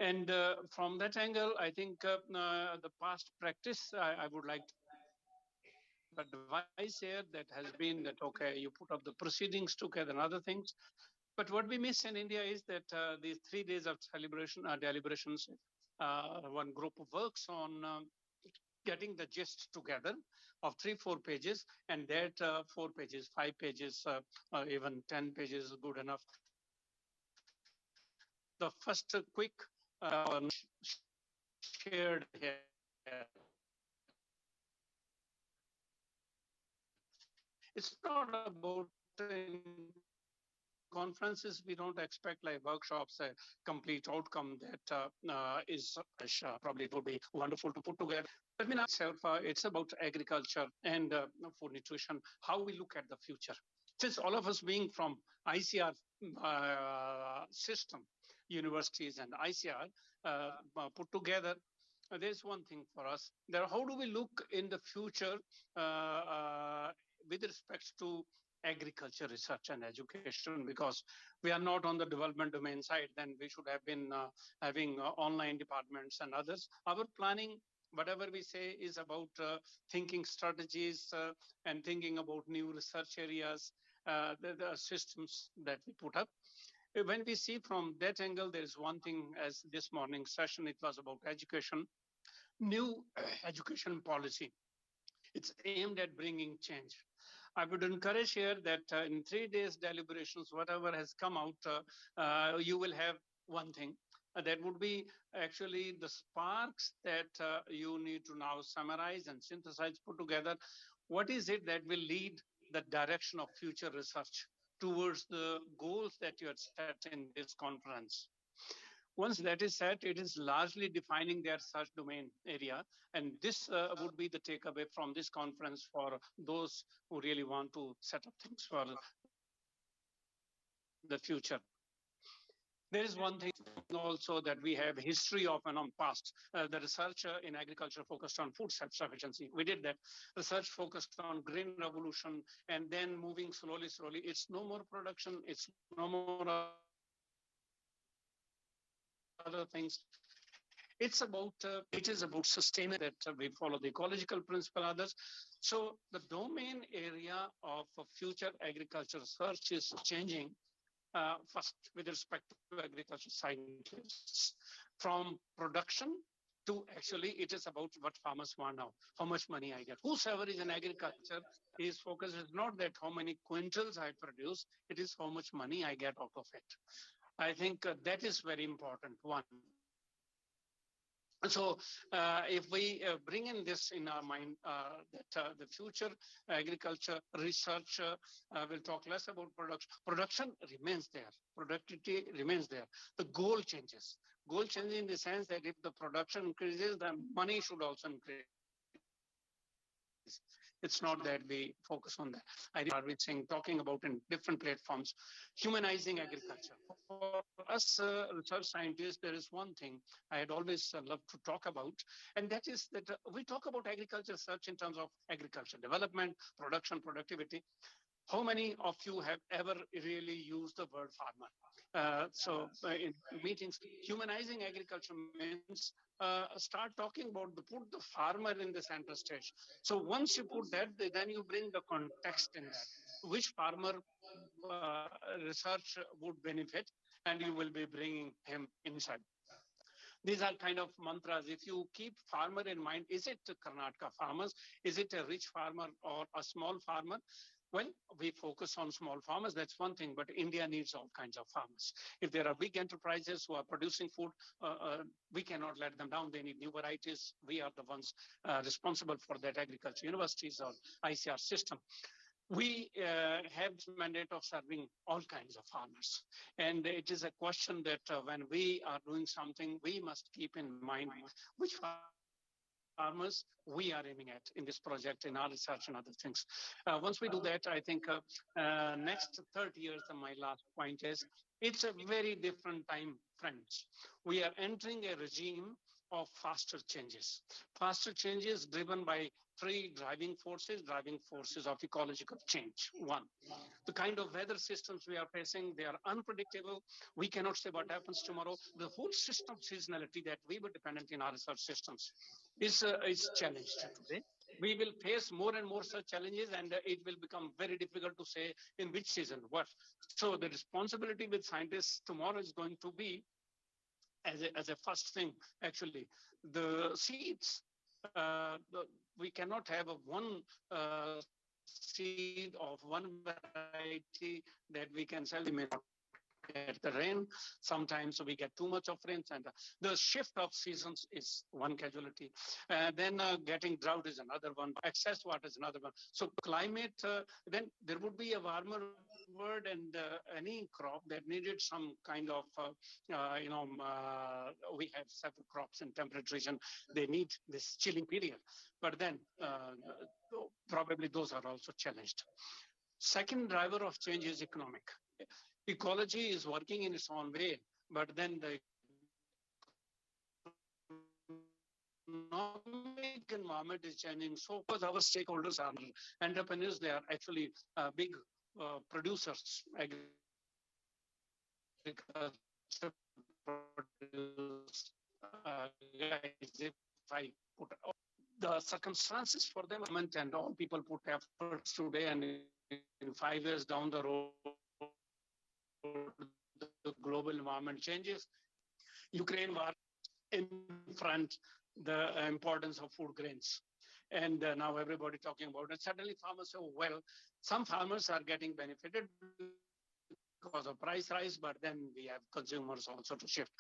And from that angle, I think the past practice I would like to advise here that has been that, okay, you put up the proceedings together and other things. But what we miss in India is that these 3 days of celebration, deliberations, one group works on getting the gist together of 3-4 pages, and that 4 pages, 5 pages, even 10 pages is good enough. The first quick shared here. It's not about conferences, we don't expect like workshops, a complete outcome that is probably it would be wonderful to put together. Let me now itself, it's about agriculture and food nutrition, how we look at the future. Since all of us being from ICR system, universities and ICR put together, there's one thing for us. There, how do we look in the future with respect to agriculture research and education, because we are not on the development domain side, then we should have been having online departments and others. Our planning Whatever we say is about thinking strategies and thinking about new research areas, the systems that we put up. When we see from that angle, there is one thing, as this morning's session, it was about education, new education policy. It's aimed at bringing change. I would encourage here that in 3 days deliberations, whatever has come out, you will have one thing. That would be actually the sparks that you need to now summarize and synthesize, put together. What is it that will lead the direction of future research towards the goals that you had set in this conference? Once that is set, it is largely defining their search domain area. And this would be the takeaway from this conference for those who really want to set up things for the future. There is one thing also that we have history of and on past. The research in agriculture focused on food self-sufficiency. We did that. Research focused on green revolution, and then moving slowly. It's no more production. It's no more other things. It's about it is about sustainability, that we follow the ecological principle, others. So the domain area of future agriculture research is changing. First, with respect to agriculture scientists, from production to actually it is about what farmers want now, how much money I get. Whosoever is in agriculture, his focus is not that how many quintals I produce, it is how much money I get out of it. I think that is very important, one. So if we bring in this in our mind, that the future agriculture research will talk less about production. Production remains there. Productivity remains there. The goal changes. Goal changes in the sense that if the production increases, the money should also increase. It's not that we focus on that. I are we saying, talking about in different platforms, humanizing agriculture. For us research scientists, there is one thing I had always loved to talk about, and that is that we talk about agriculture research in terms of agriculture development, production, productivity. How many of you have ever really used the word farmer? In meetings, humanizing agriculture means start talking about put the farmer in the center stage. So once you put that, then you bring the context in that. Which farmer research would benefit, and you will be bringing him inside. These are kind of mantras. If you keep farmer in mind, is it Karnataka farmers? Is it a rich farmer or a small farmer? Well, we focus on small farmers, that's one thing, but India needs all kinds of farmers. If there are big enterprises who are producing food, we cannot let them down. They need new varieties. We are the ones responsible for that, agriculture universities or ICR system. We have the mandate of serving all kinds of farmers. And it is a question that when we are doing something, we must keep in mind which farmers we are aiming at in this project, in our research and other things. Once we do that, I think next 30 years, and my last point is, it's a very different time, friends. We are entering a regime of faster changes. Faster changes driven by three driving forces of ecological change. One, the kind of weather systems we are facing, they are unpredictable. We cannot say what happens tomorrow. The whole system of seasonality that we were dependent in our research systems is challenged today. We will face more and more such challenges, and it will become very difficult to say in which season what. So the responsibility with scientists tomorrow is going to be, as a first thing, actually, the seeds. We cannot have a one seed of one variety that we can sell. We may not get the rain. Sometimes we get too much of rain, and the shift of seasons is one casualty. Then getting drought is another one. Excess water is another one. So climate, then there would be a warmer word, and any crop that needed some kind of, we have several crops in temperate region. They need this chilling period. But then probably those are also challenged. Second driver of change is economic. Ecology is working in its own way, but then the economic environment is changing. So, because our stakeholders are entrepreneurs, they are actually big producers, agriculture produce, guys. If I put the circumstances for them, and all people put efforts today, and in 5 years down the road, the global environment changes. Ukraine war in front, the importance of food grains. And now everybody talking about it. Suddenly farmers say, oh, well, some farmers are getting benefited because of price rise, but then we have consumers also to shift.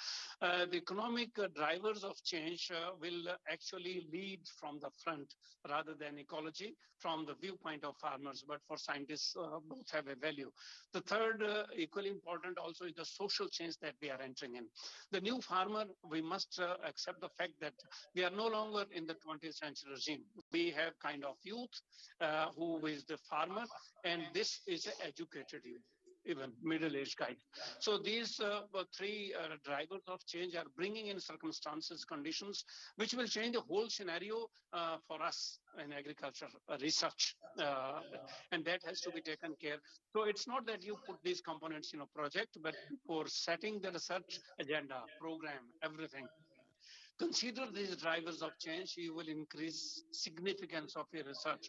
The economic drivers of change will actually lead from the front rather than ecology from the viewpoint of farmers, but for scientists, both have a value. The third, equally important also, is the social change that we are entering in. The new farmer, we must accept the fact that we are no longer in the 20th century regime. We have kind of youth who is the farmer, and this is an educated youth, even middle-aged guy. So these three drivers of change are bringing in circumstances, conditions, which will change the whole scenario for us in agriculture research. And that has to be taken care. So it's not that you put these components in a project, but for setting the research agenda, program, everything, consider these drivers of change, you will increase significance of your research.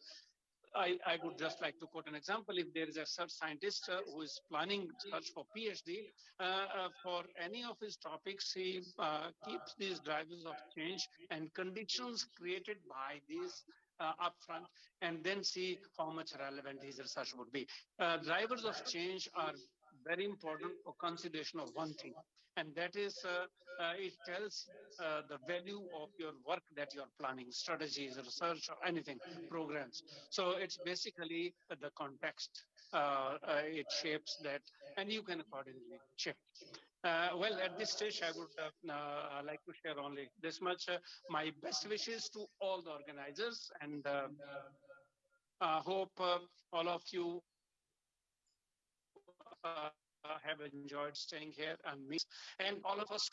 I would just like to quote an example. If there is a search scientist who is planning search for PhD, for any of his topics, he keeps these drivers of change and conditions created by these upfront, and then see how much relevant his research would be. Drivers of change are very important for consideration of one thing, and that is it tells the value of your work that you are planning, strategies, research, or anything, programs. So it's basically the context. It shapes that, and you can accordingly shift. Well, at this stage, I would like to share only this much. My best wishes to all the organizers, and hope all of you have enjoyed staying here and me, and all of us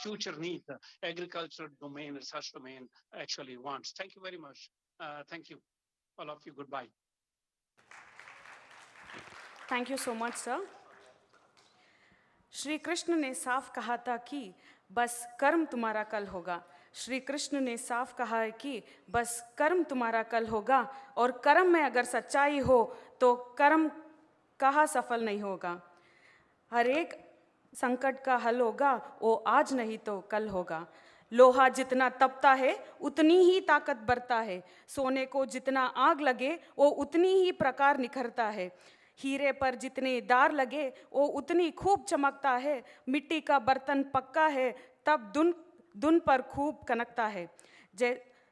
future needs, agriculture domain, research domain actually wants. Thank you very much. Thank you, all of you. Goodbye. Thank you so much, sir. Shri Krishna ने साफ कहा था कि बस कर्म तुम्हारा कल होगा. श्री कृष्ण ने साफ कहा है कि बस कर्म तुम्हारा कल होगा, और कर्म में अगर सच्चाई हो तो कर्म कहाँ सफल नहीं होगा. हर एक संकट का हल होगा, वो आज नहीं तो कल होगा. लोहा जितना तपता है उतनी ही ताकत बढ़ता है. सोने को जितना आग लगे वो उतनी ही प्रकार निखरता है. हीरे पर जितने दार लगे वो उतनी खूब चमकता है. मिट्टी का बर्तन पक्का है तब दुन पर खूब कनकता है.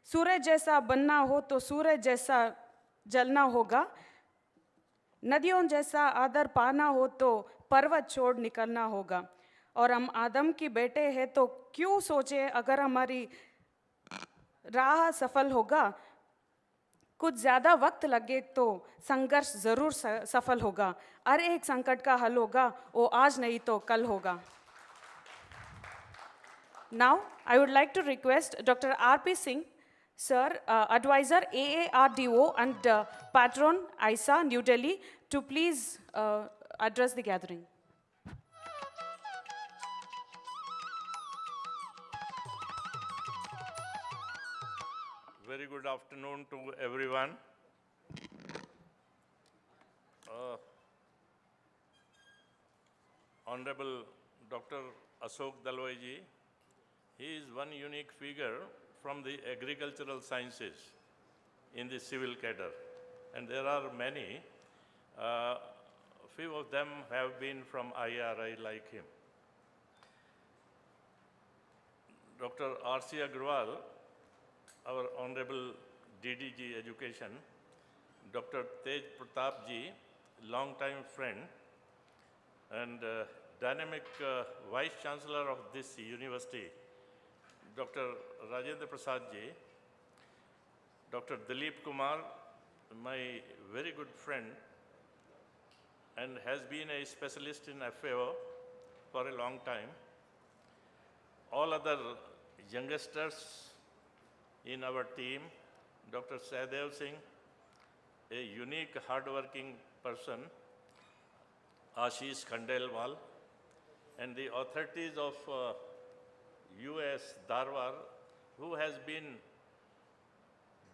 सूर्य जैसा बनना हो तो सूर्य जैसा जलना होगा. नदियों जैसा आदर पाना हो तो पर्वत छोड़ निकलना होगा. और हम आदम के बेटे हैं तो क्यों सोचे अगर हमारी राह सफल होगा. कुछ ज़्यादा वक्त लगे तो संघर्ष ज़रूर सफल होगा. हर एक संकट का हल होगा, वो आज नहीं तो कल होगा. Now, I would like to request Dr. R.P. Singh, Sir, Advisor AARDO and Patron ISA, New Delhi, to please address the gathering. Very good afternoon to everyone. Honorable Dr. Ashok Dalwai-ji, he is one unique figure from the agricultural sciences in the civil cadre, and there are many. Few of them have been from IRI like him. Dr. R.C. Agrawal, our Honorable DDG Education, Dr. Tej Pratap ji, long-time friend and dynamic Vice Chancellor of this university, Dr. Rajendra Prasad ji, Dr. Dilip Kumar, my very good friend and has been a specialist in FAO for a long time. All other youngsters in our team, Dr. Sahdev Singh, a unique hard-working person, Ashish Khandelwal, and the authorities of US, Dharwad, who has been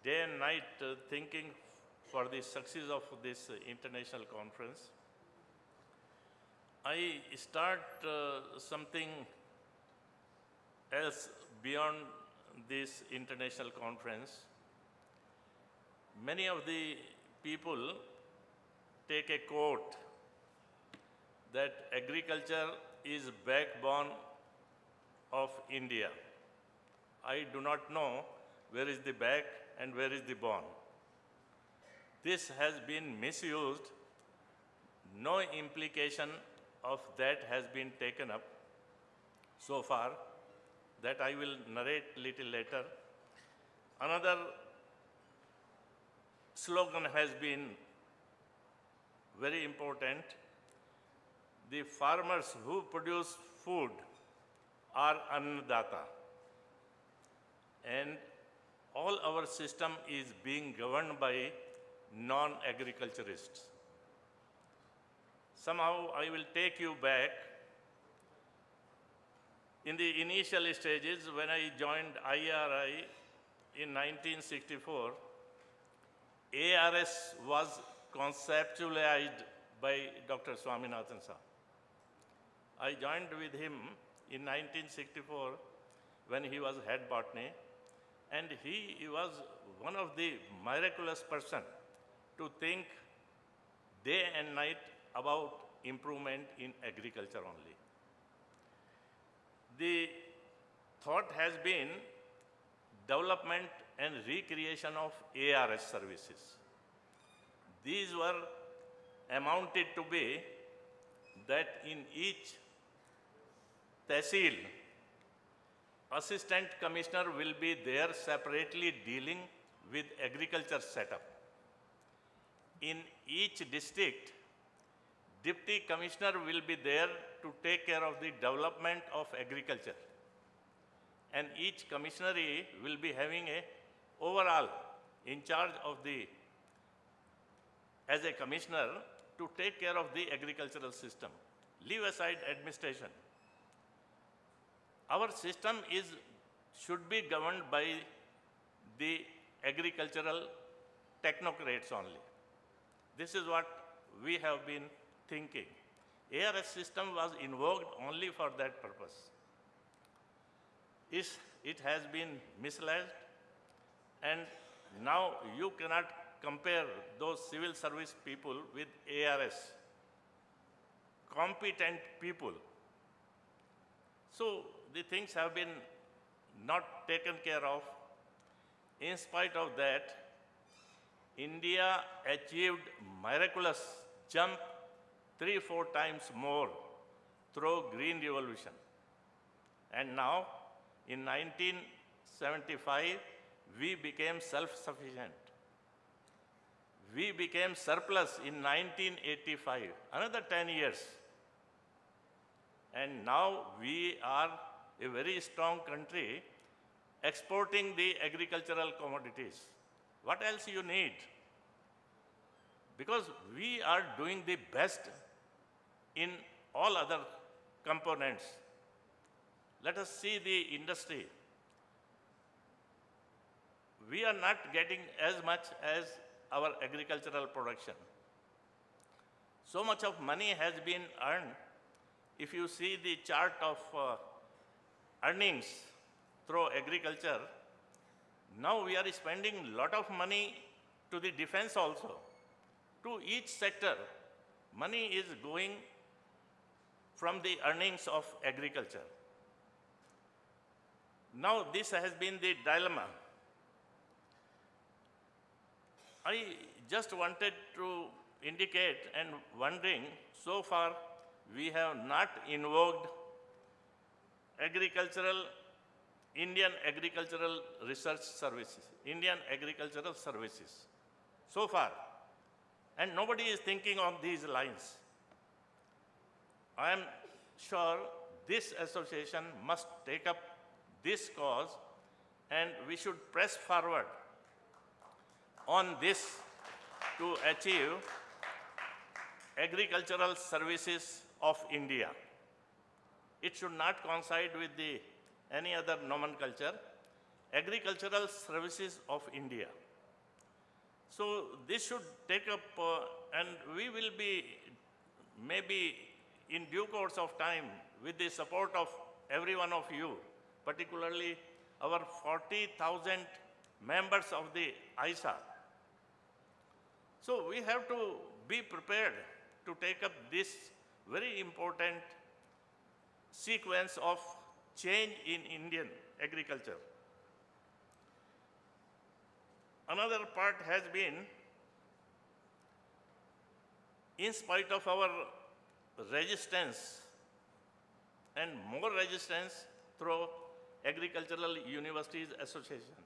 day and night thinking for the success of this international conference. I start something else beyond this international conference. Many of the people take a quote that agriculture is backbone of India. I do not know where is the back and where is the bone. This has been misused. No implication of that has been taken up so far, that I will narrate little later. Another slogan has been very important. The farmers who produce food are annadata. And all our system is being governed by non-agriculturists. Somehow I will take you back. In the initial stages, when I joined IRI in 1964, ARS was conceptualized by Dr. Swaminathan Saab. I joined with him in 1964 when he was head botany, and he was one of the miraculous person to think day and night about improvement in agriculture only. The thought has been development and recreation of ARS services. These were amounted to be that in each tehsil, assistant commissioner will be there separately dealing with agriculture setup. In each district, deputy commissioner will be there to take care of the development of agriculture. And each commissionery will be having a overall in charge of the, as a commissioner, to take care of the agricultural system. Leave aside administration. Our system should be governed by the agricultural technocrats only. This is what we have been thinking. ARS system was invoked only for that purpose. It has been misled, and now you cannot compare those civil service people with ARS, competent people. So the things have been not taken care of. In spite of that, India achieved miraculous jump 3-4 times more through Green Revolution. And now, in 1975, we became self-sufficient. We became surplus in 1985, another 10 years. And now we are a very strong country exporting the agricultural commodities. What else you need? Because we are doing the best in all other components. Let us see the industry. We are not getting as much as our agricultural production. So much of money has been earned. If you see the chart of earnings through agriculture, now we are spending a lot of money to the defense also. To each sector, money is going from the earnings of agriculture. Now this has been the dilemma. I just wanted to indicate and wondering, so far we have not invoked Indian Agricultural Research Services, Indian Agricultural Services, so far. And nobody is thinking on these lines. I am sure this association must take up this cause, and we should press forward on this to achieve agricultural services of India. It should not coincide with any other nomenclature. agricultural services of India. So this should take up, and we will be maybe in due course of time with the support of every one of you, particularly our 40,000 members of the ISA. So we have to be prepared to take up this very important sequence of change in Indian agriculture. Another part has been, in spite of our resistance and more resistance through Agricultural Universities Association,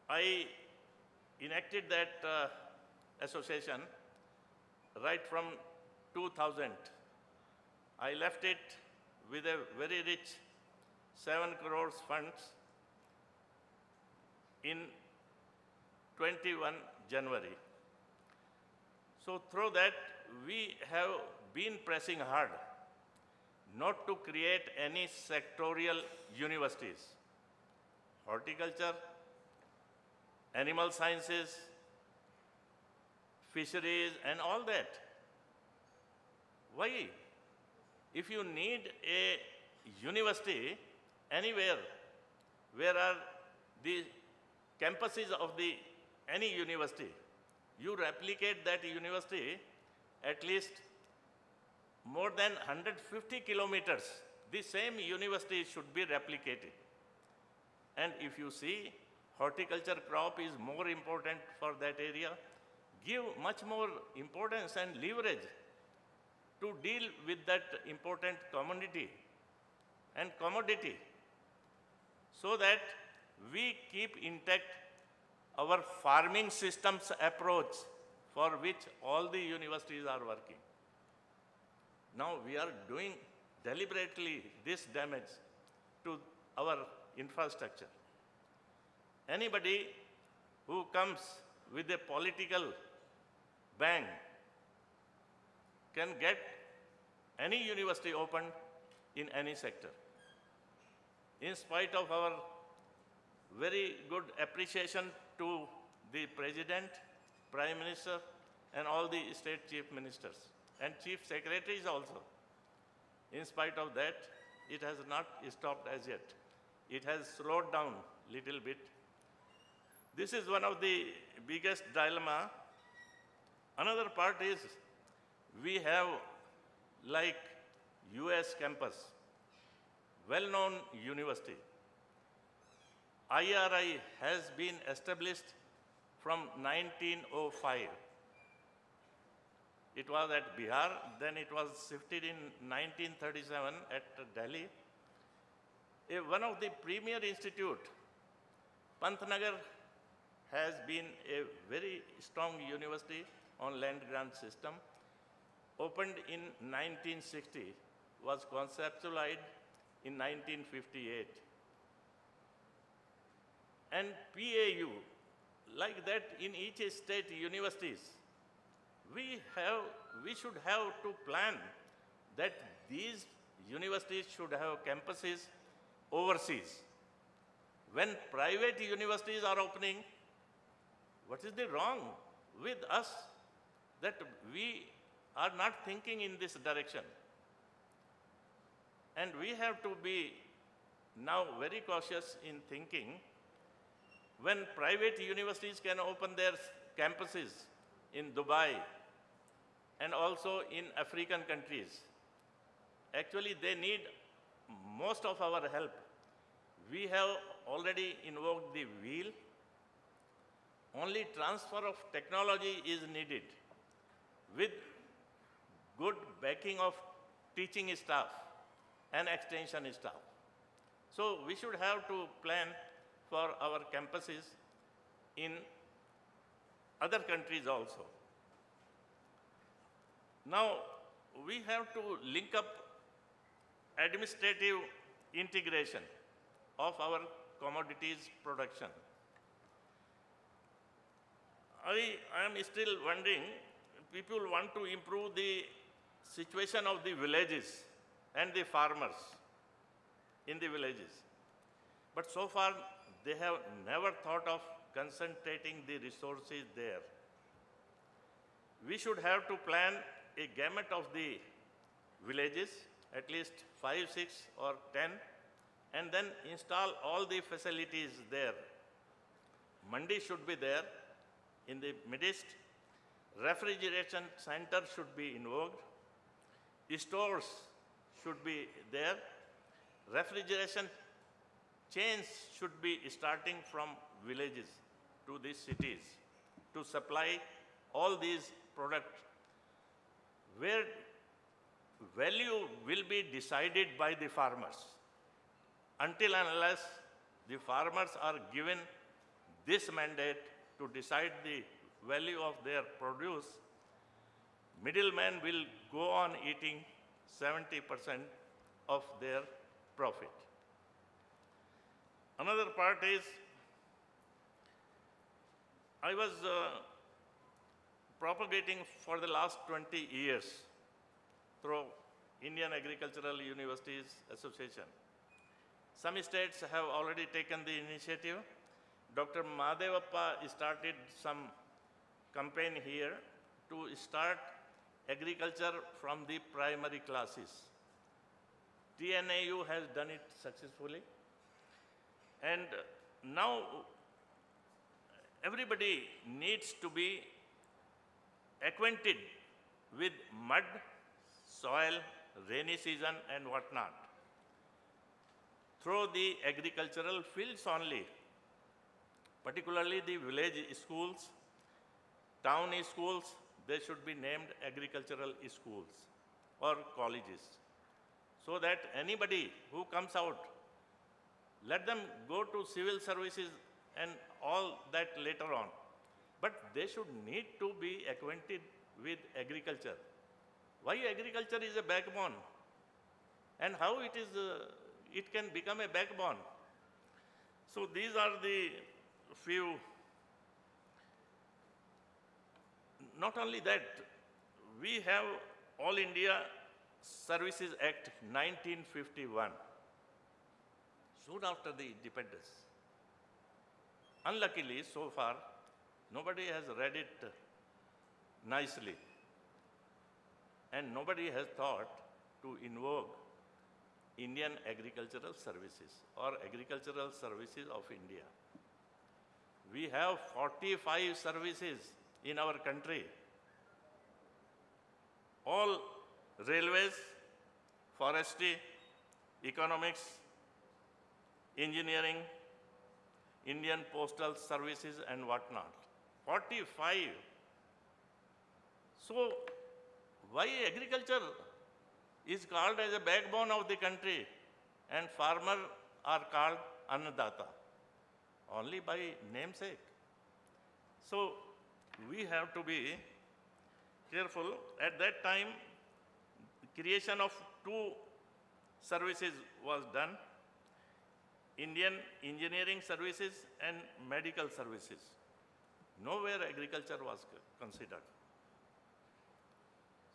I enacted that association right from 2000. I left it with a very rich 7 crores funds in 21 January. So through that, we have been pressing hard not to create any sectorial universities. Horticulture, animal sciences, fisheries, and all that. Why? If you need a university anywhere, where are the campuses of any university, you replicate that university at least more than 150 kilometers. The same university should be replicated. And if you see horticulture crop is more important for that area, give much more importance and leverage to deal with that important commodity and commodity, so that we keep intact our farming systems approach for which all the universities are working. Now we are doing deliberately this damage to our infrastructure. Anybody who comes with a political bang can get any university opened in any sector. In spite of our very good appreciation to the President, Prime Minister, and all the state chief ministers and chief secretaries also. In spite of that, it has not stopped as yet. It has slowed down little bit. This is one of the biggest dilemma. Another part is we have like US campus, well-known university. IRI has been established from 1905. It was at Bihar, then it was shifted in 1937 at Delhi. One of the premier institute, Pantnagar, has been a very strong university on land grant system. Opened in 1960, was conceptualized in 1958. And PAU, like that in each state universities, we should have to plan that these universities should have campuses overseas. When private universities are opening, what is the wrong with us that we are not thinking in this direction? And we have to be now very cautious in thinking when private universities can open their campuses in Dubai and also in African countries. Actually, they need most of our help. We have already invoked the wheel. Only transfer of technology is needed with good backing of teaching staff and extension staff. So we should have to plan for our campuses in other countries also. Now, we have to link up administrative integration of our commodities production. I am still wondering, people want to improve the situation of the villages and the farmers in the villages. But so far, they have never thought of concentrating the resources there. We should have to plan a gamut of the villages, at least 5, 6, or 10, and then install all the facilities there. Mandi should be there in the midst. Refrigeration center should be invoked. Stores should be there. Refrigeration chains should be starting from villages to these cities to supply all these products where value will be decided by the farmers. Until and unless the farmers are given this mandate to decide the value of their produce, middlemen will go on eating 70% of their profit. Another part is, I was propagating for the last 20 years through Indian Agricultural Universities Association. Some states have already taken the initiative. Dr. Madevappa started some campaign here to start agriculture from the primary classes. TNAU has done it successfully. And now everybody needs to be acquainted with mud, soil, rainy season, and whatnot through the agricultural fields only, particularly the village schools, town schools. They should be named agricultural schools or colleges, so that anybody who comes out, let them go to civil services and all that later on. But they should need to be acquainted with agriculture. Why agriculture is a backbone and how it can become a backbone. So these are the few. Not only that, we have All India Services Act 1951, soon after the independence. Unluckily, so far, nobody has read it nicely, and nobody has thought to invoke Indian Agricultural Services or Agricultural Services of India. We have 45 services in our country. All railways, forestry, economics, engineering, Indian postal services, and whatnot. 45. So why agriculture is called as a backbone of the country and farmers are called Annadata? Only by namesake. So we have to be careful. At that time, creation of 2 services was done: Indian Engineering Services and Medical Services. Nowhere agriculture was considered.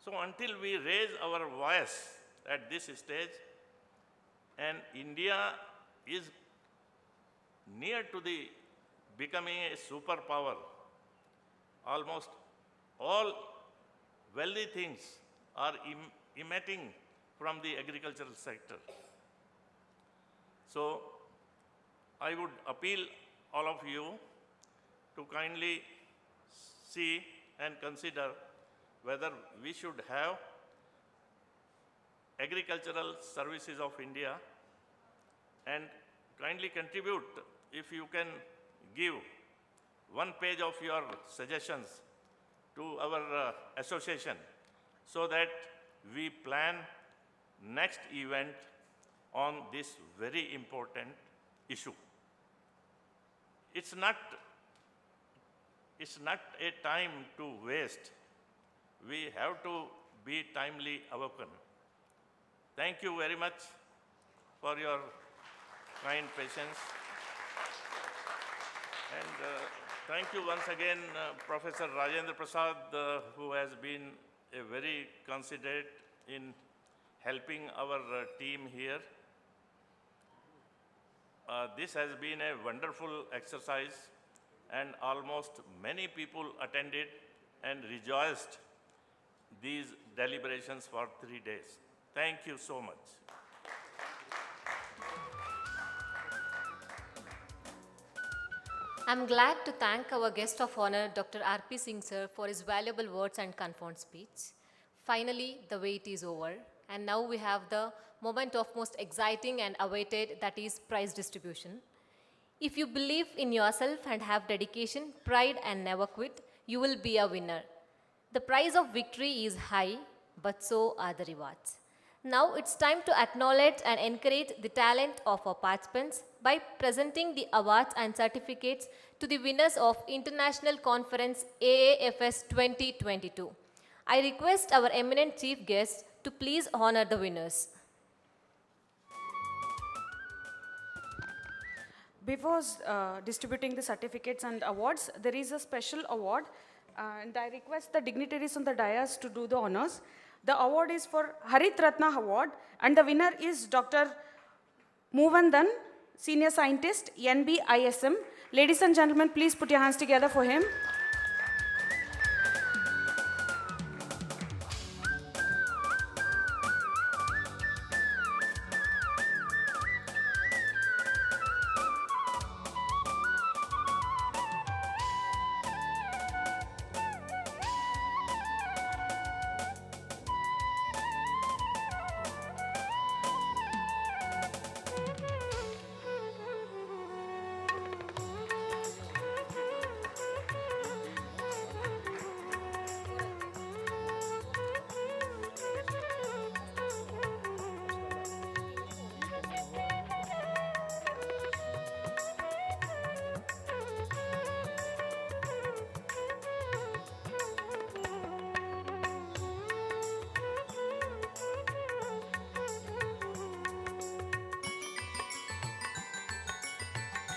So until we raise our voice at this stage, and India is near to the becoming a superpower, almost all wealthy things are emitting from the agricultural sector. So I would appeal all of you to kindly see and consider whether we should have Agricultural Services of India, and kindly contribute if you can give 1 page of your suggestions to our association, so that we plan next event on this very important issue. It's not a time to waste. We have to be timely awoken. Thank you very much for your kind patience. And thank you once again, Professor Rajendra Prasad, who has been a very considerate in helping our team here. this has been a wonderful exercise, and almost many people attended and rejoiced these deliberations for 3 days. Thank you so much. I'm glad to thank our guest of honor, Dr. R.P. Singh sir, for his valuable words and confident speech. Finally, the wait is over, and now we have the moment of most exciting and awaited, that is prize distribution. If you believe in yourself and have dedication, pride, and never quit, you will be a winner. The price of victory is high, but so are the rewards. Now it's time to acknowledge and encourage the talent of our participants by presenting the awards and certificates to the winners of International Conference AAFS 2022. I request our eminent chief guest to please honor the winners. Before distributing the certificates and awards, there is a special award, and I request the dignitaries on the dais to do the honors. The award is for Harit Ratna Award, and the winner is Dr. Muvandan, Senior Scientist, NBISM. Ladies and gentlemen, please put your hands together for him.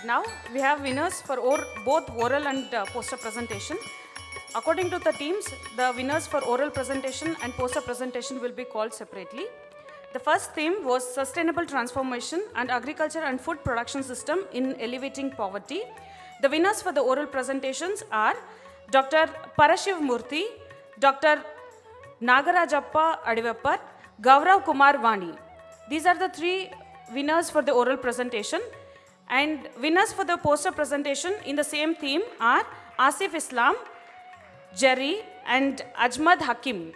Now we have winners for both oral and poster presentation. According to the teams, the winners for oral presentation and poster presentation will be called separately. The first theme was Sustainable Transformation and Agriculture and Food Production System in Elevating Poverty. The winners for the oral presentations are Dr. Parashiv Murthy, Dr. Nagarajappa Adivappar, Gaurav Kumar Vani. These are the three winners for the oral presentation. And winners for the poster presentation in the same theme are Asif Islam, Jerry, and Ajmad Hakim.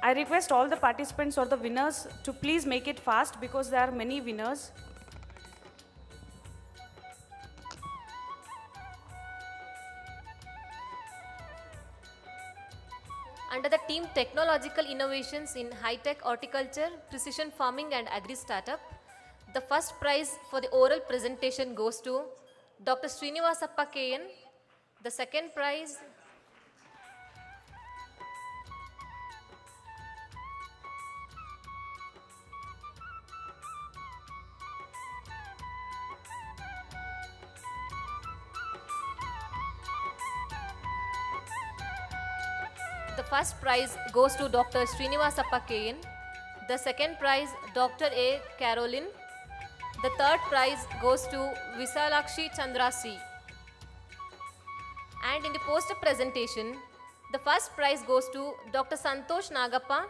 I request all the participants or the winners to please make it fast because there are many winners. Under the team Technological Innovations in High-Tech Horticulture, Precision Farming and Agri-Startup, the first prize for the oral presentation goes to Dr. Srinivasappa KN. The second prize goes to Dr. Srinivasappa KN. The second prize, Dr. A. Caroline. The third prize goes to Visalakshi Chandra C. And in the poster presentation, the first prize goes to Dr. Santosh Nagappa.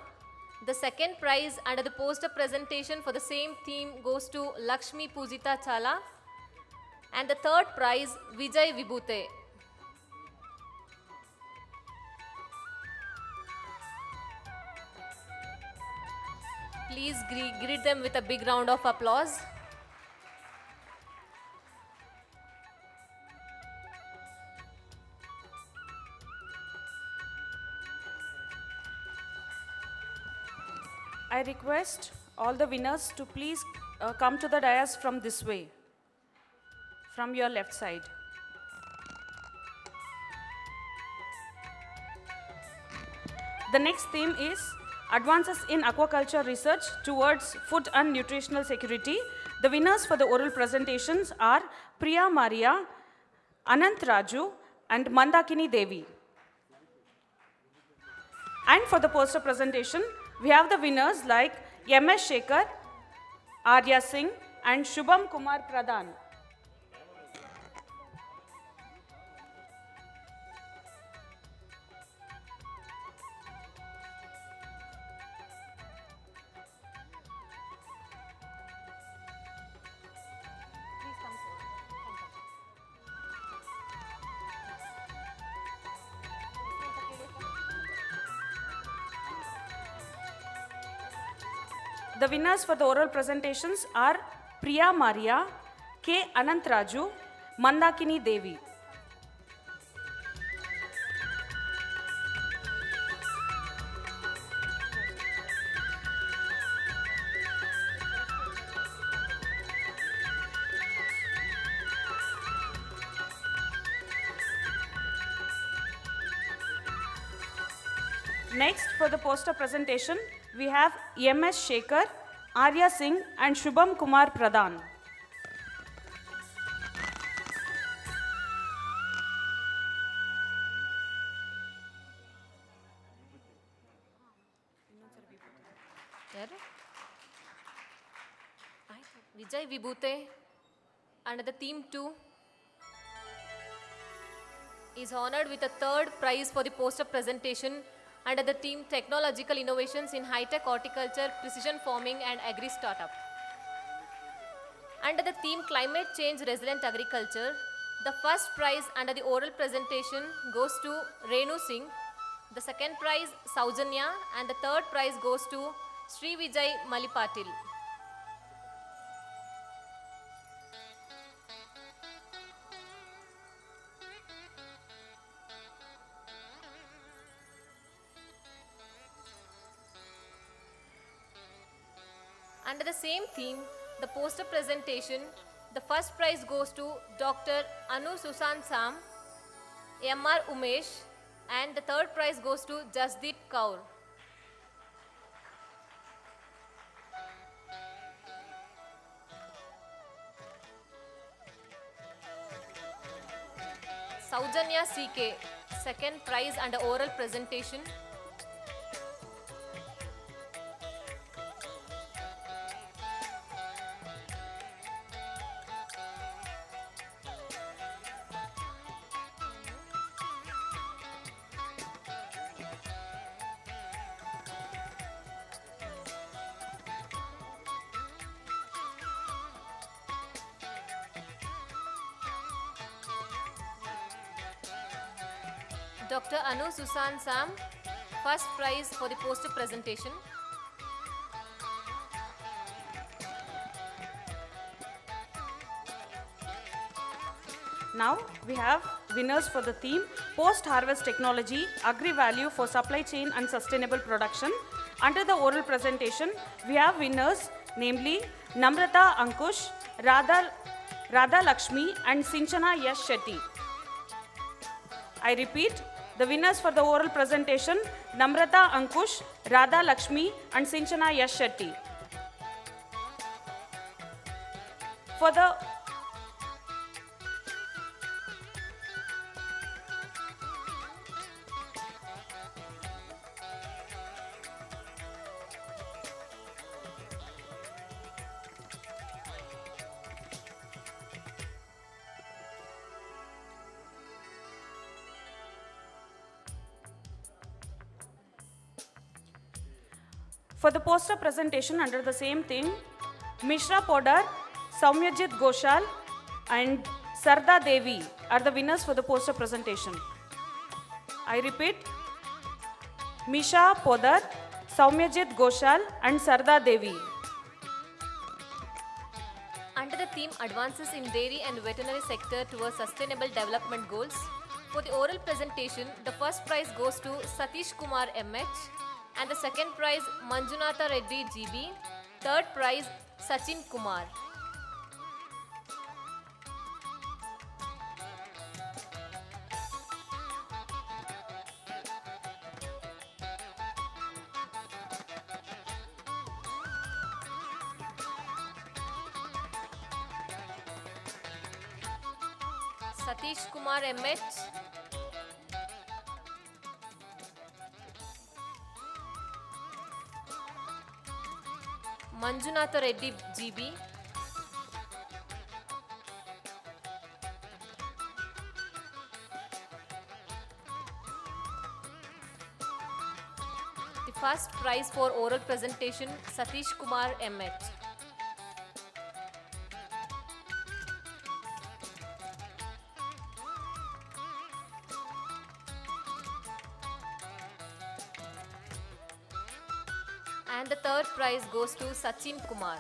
The second prize under the poster presentation for the same theme goes to Lakshmi Pujita Chala. And the third prize, Vijay Vibhute. Please greet them with a big round of applause. I request all the winners to please come to the dais from this way, from your left side. The next theme is Advances in Aquaculture Research towards Food and Nutritional Security. The winners for the oral presentations are Priya Maria, Anant Raju, and Mandakini Devi. And for the poster presentation, we have the winners like M.S. Shekhar, Arya Singh, and Shubham Kumar Pradhan. The winners for the oral presentations are Priya Maria, K. Anant Raju, Mandakini Devi. Next, for the poster presentation, we have M.S. Shekhar, Arya Singh, and Shubham Kumar Pradhan. ಯಾರು? Vijay Vibhute and the team 2 is honored with a third prize for the poster presentation under the theme Technological Innovations in High-Tech Horticulture, Precision Farming and Agri-Startup. Under the theme Climate Change Resilient Agriculture, the first prize under the oral presentation goes to Renu Singh, the second prize Saujanya, and the third prize goes to Sri Vijay Malipatil. Under the same theme, the poster presentation, the first prize goes to Dr. Anu Susan Sam, M.R. Umesh, and the third prize goes to Jasdeep Kaur. Saujanya C.K., second prize under oral presentation. Dr. Anu Susan Sam, first prize for the poster presentation. Now we have winners for the theme Post-Harvest Technology, Agri-Value for Supply Chain and Sustainable Production. Under the oral presentation, we have winners namely Namrata Ankush, Radha Lakshmi and Sinchana Yash Shetty. I repeat, the winners for the oral presentation, Namrata Ankush, Radha Lakshmi and Sinchana Yash Shetty. For the For the poster presentation under the same theme, Mishra Podar, Saumyajit Ghoshal and Sarda Devi are the winners for the poster presentation. I repeat, Misha Podar, Saumyajit Ghoshal and Sarda Devi. Under the theme Advances in Dairy and Veterinary Sector towards Sustainable Development Goals, for the oral presentation, the first prize goes to Satish Kumar MH, and the second prize Manjunatha Reddy GB, third prize Sachin Kumar. Satish Kumar MH, Manjunatha Reddy GB, the first prize for oral presentation Satish Kumar MH. And the third prize goes to Sachin Kumar.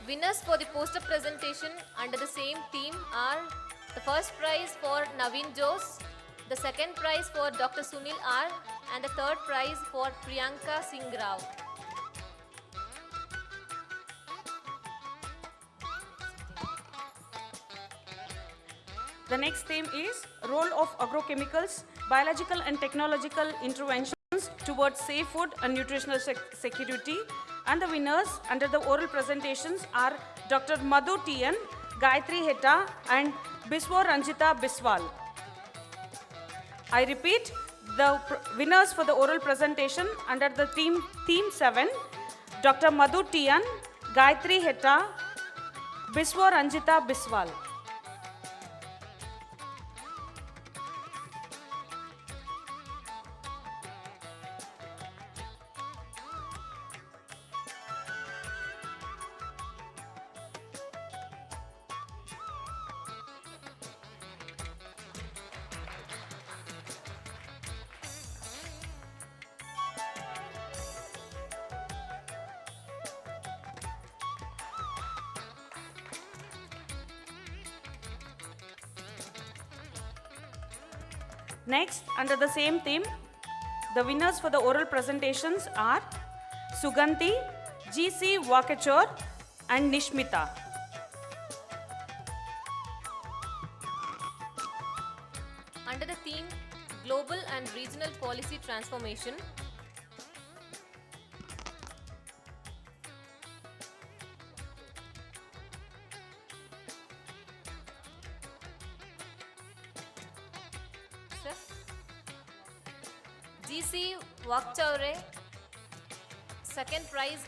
Winners for the poster presentation under the same theme are the first prize for Naveen Jose, the second prize for Dr. Sunil R, and the third prize for Priyanka Singh Rao. The next theme is role of agrochemicals, biological and technological interventions towards safe food and nutritional security. And the winners under the oral presentations are Dr. Madhu TN, Gayatri Heta and Biswa Ranjita Biswal. I repeat, the winners for the oral presentation under the theme 7, Dr. Madhu TN, Gayatri Heta, Biswa Ranjita Biswal. Next, under the same theme, the winners for the oral presentations are Suganti, G.C. Wakachor and Nishmita. Under the theme Global and Regional Policy Transformation, G.C. Wakchaure, second prize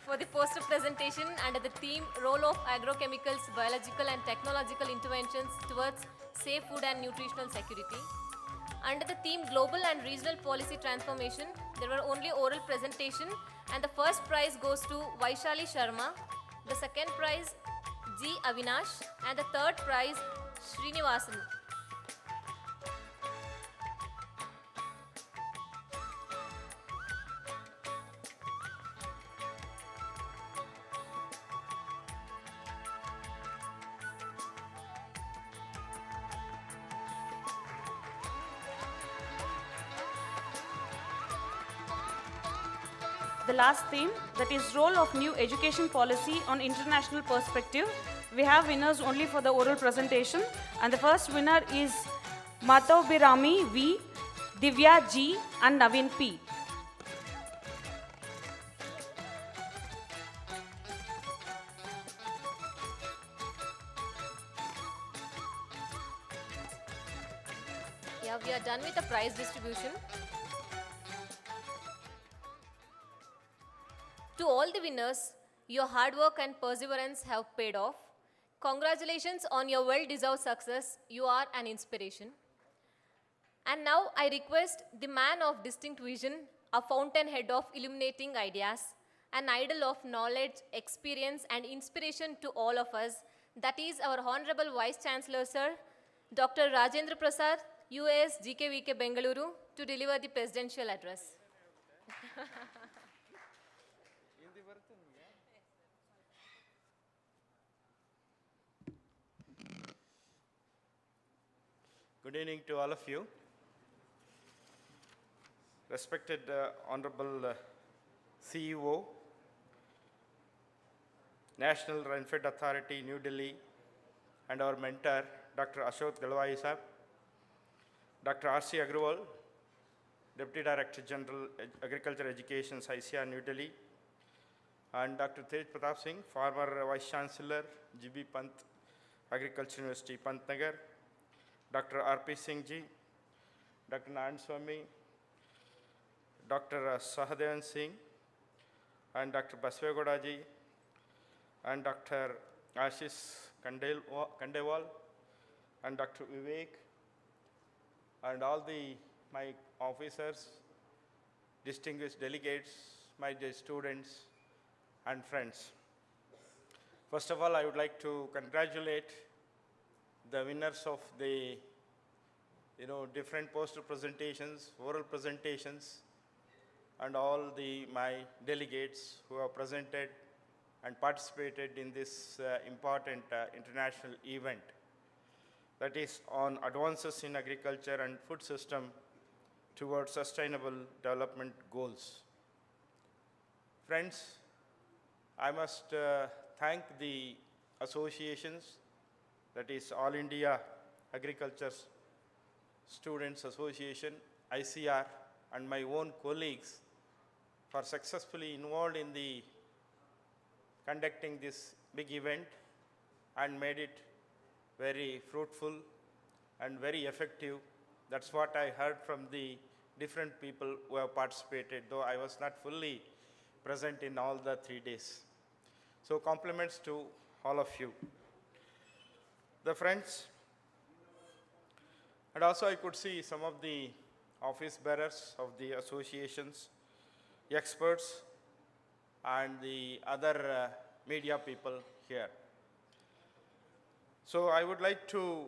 for the poster presentation under the theme Role of Agrochemicals, Biological and Technological Interventions Towards Safe Food and Nutritional Security. Under the theme Global and Regional Policy Transformation, there were only oral presentation, and the first prize goes to Vaishali Sharma, the second prize G. Avinash, and the third prize Srinivasan. The last theme, that is role of new education policy on international perspective. We have winners only for the oral presentation, and the first winner is Madhav Birami V, Divya G and Naveen P. Yeah, we are done with the prize distribution. To all the winners, your hard work and perseverance have paid off. Congratulations on your well-deserved success. You are an inspiration. And now I request the man of distinct vision, a fountainhead of illuminating ideas, an idol of knowledge, experience and inspiration to all of us. That is our Honorable Vice Chancellor, Sir, Dr. Rajendra Prasad, US GKVK Bengaluru, to deliver the presidential address. Good evening to all of you. Respected Honorable CEO, National Rainfed Authority, New Delhi, and our mentor, Dr. Ashok Dalwai Sahab, Dr. R.C. Agrawal, Deputy Director General, Agriculture Education, ICAR, New Delhi, and Dr. Tej Pratap Singh, former Vice Chancellor, GB Pant, Agriculture University, Pantnagar, Dr. R.P. Singh ji, Dr. Nayan Swami, Dr. Sahadevan Singh, and Dr. Basvegoda ji, and Dr. Ashish Kandewal, and Dr. Vivek, and all my officers, distinguished delegates, my dear students, and friends. First of all, I would like to congratulate the winners of the different poster presentations, oral presentations, and all my delegates who have presented and participated in this important international event that is on advances in agriculture and food system towards sustainable development goals. Friends, I must thank the associations, that is All India Agriculture Students Association, ICR, and my own colleagues for successfully involved in the conducting this big event and made it very fruitful and very effective. That's what I heard from the different people who have participated, though I was not fully present in all the 3 days. So compliments to all of you. The friends, and also I could see some of the office bearers of the associations, experts, and the other media people here. So I would like to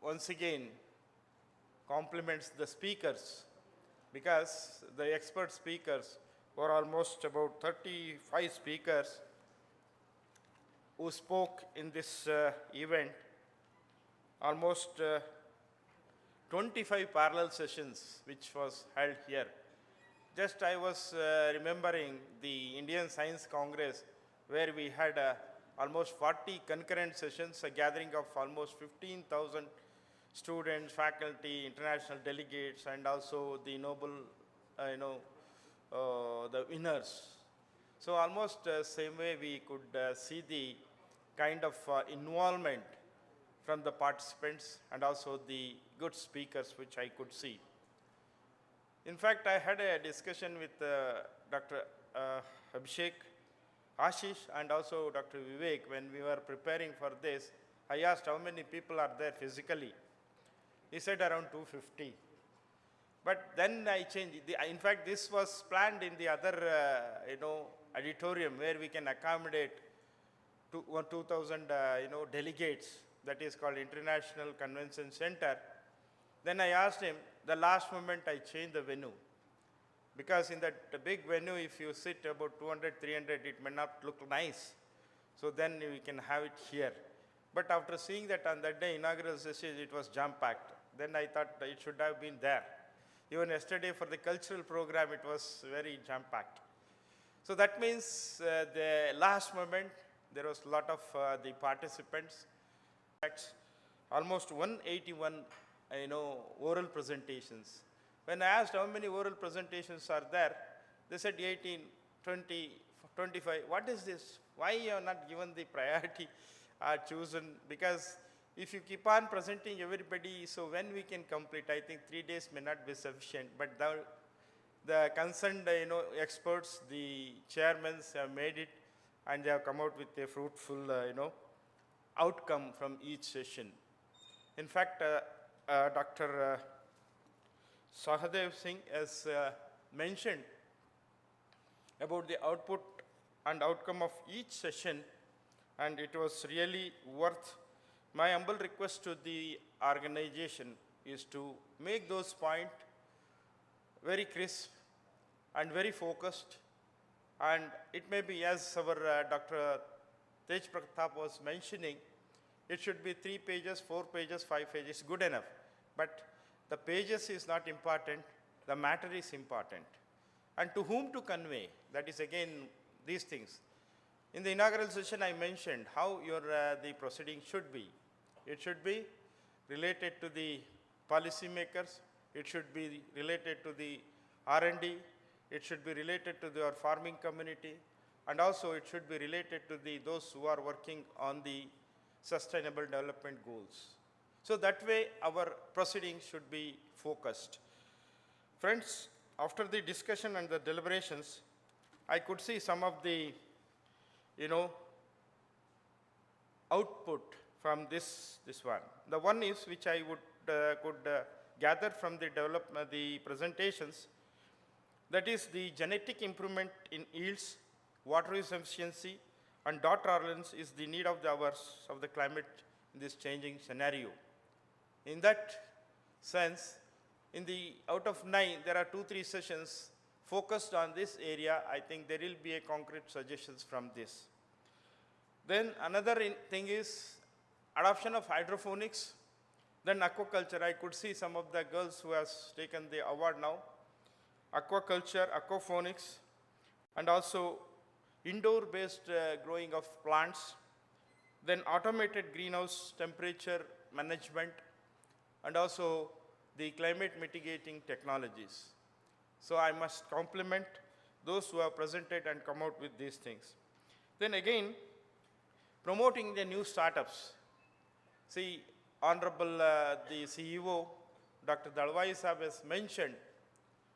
once again compliment the speakers, because the expert speakers were almost about 35 speakers who spoke in this event, almost 25 parallel sessions which was held here. Just I was remembering the Indian Science Congress, where we had almost 40 concurrent sessions, a gathering of almost 15,000 students, faculty, international delegates, and also the noble, the winners. So almost same way we could see the kind of involvement from the participants and also the good speakers which I could see. In fact, I had a discussion with Dr. Abhishek, Ashish, and also Dr. Vivek when we were preparing for this. I asked how many people are there physically. He said around 250. But then I changed. In fact, this was planned in the other, auditorium where we can accommodate 2,000, delegates. That is called International Convention Center. Then I asked him, the last moment I changed the venue. Because in that big venue, if you sit about 200, 300, it may not look nice. So then we can have it here. But after seeing that on that day, inaugural session, it was jam-packed. Then I thought it should have been there. Even yesterday for the cultural program, it was very jam-packed. So that means the last moment, there was a lot of the participants. Almost 181, oral presentations. When I asked how many oral presentations are there, they said 18, 20, 25. What is this? Why you are not given the priority chosen? Because if you keep on presenting everybody, so when we can complete, I think 3 days may not be sufficient. But the concerned experts, the chairmen have made it, and they have come out with a fruitful outcome from each session. In fact, Dr. Sahadev Singh has mentioned about the output and outcome of each session, and it was really worth. My humble request to the organization is to make those points very crisp and very focused, and it may be, as our Dr. Tej Pratap was mentioning, it should be 3 pages, 4 pages, 5 pages, good enough. But the pages is not important, the matter is important. And to whom to convey, that is again these things. In the inaugural session, I mentioned how the proceeding should be. It should be related to the policymakers, it should be related to the R&D, it should be related to our farming community, and also it should be related to those who are working on the sustainable development goals. So that way our proceedings should be focused. Friends, after the discussion and the deliberations, I could see some of the, output from this one. The one is which I could gather from the presentations, that is the genetic improvement in yields, water use efficiency, and drought tolerance is the need of the hours of the climate in this changing scenario. In that sense, out of 9, there are 2-3 sessions focused on this area. I think there will be a concrete suggestions from this. Then another thing is adoption of hydroponics, then aquaculture. I could see some of the girls who has taken the award now. Aquaculture, aquaponics, and also indoor-based growing of plants, then automated greenhouse temperature management, and also the climate mitigating technologies. So I must compliment those who have presented and come out with these things. Then again, promoting the new startups. See, Honorable the CEO, Dr. Dalwai Saab has mentioned,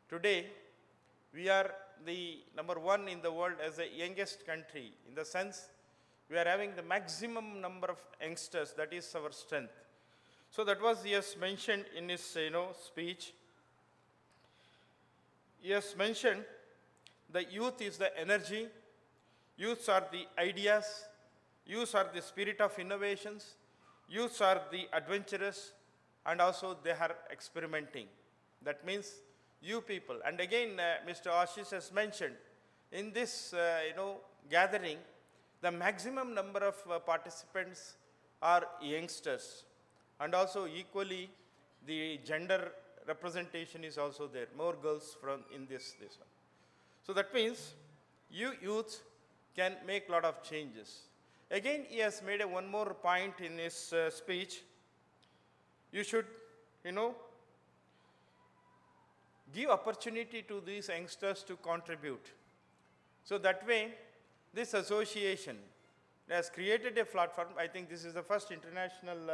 today we are the #1 in the world as the youngest country, in the sense we are having the maximum number of youngsters. That is our strength. So that was he has mentioned in his speech. He has mentioned the youth is the energy, youths are the ideas, youths are the spirit of innovations, youths are the adventurous, and also they are experimenting. That means you people. And again, Mr. Ashish has mentioned, in this gathering, the maximum number of participants are youngsters, and also equally the gender representation is also there, more girls in this one. So that means you youth can make a lot of changes. Again, he has made one more point in his speech. You should, give opportunity to these youngsters to contribute. So that way, this association has created a platform. I think this is the first international,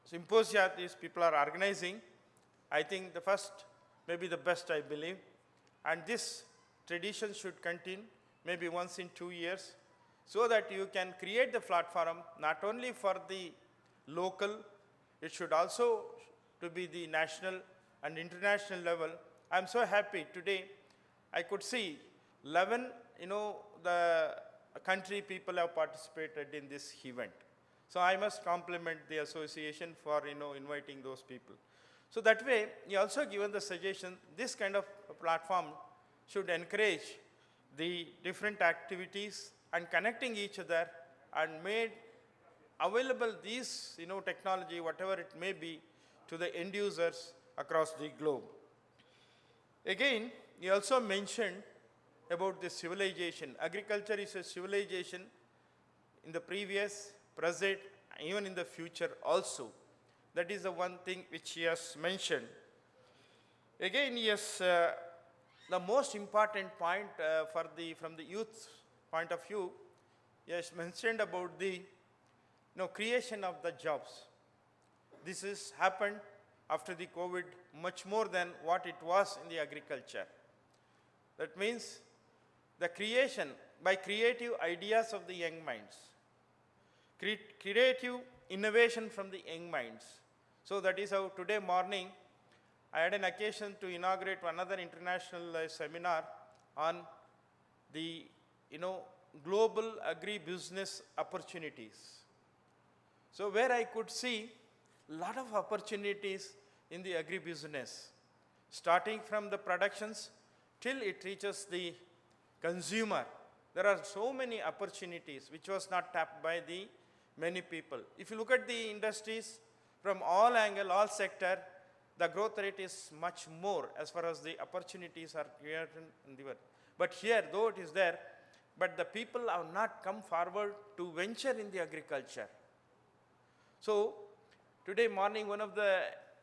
symposia these people are organizing. I think the first, maybe the best, I believe. And this tradition should continue, maybe once in 2 years, so that you can create the platform not only for the local, it should also to be the national and international level. I'm so happy today. I could see 11, the country people have participated in this event. So I must compliment the association for, inviting those people. So that way, he also given the suggestion, this kind of platform should encourage the different activities and connecting each other and made available these, technology, whatever it may be, to the end users across the globe. Again, he also mentioned about the civilization. Agriculture is a civilization in the previous, present, even in the future also. That is the one thing which he has mentioned. Again, he has the most important point from the youth point of view, he has mentioned about the creation of the jobs. This has happened after the COVID much more than what it was in the agriculture. That means the creation by creative ideas of the young minds, creative innovation from the young minds. So that is how today morning I had an occasion to inaugurate another international seminar on the global agri-business opportunities. So where I could see a lot of opportunities in the agri-business, starting from the productions till it reaches the consumer. There are so many opportunities which was not tapped by the many people. If you look at the industries from all angle, all sector, the growth rate is much more as far as the opportunities are created in the world. But here, though it is there, but the people have not come forward to venture in the agriculture. So Today morning, one of the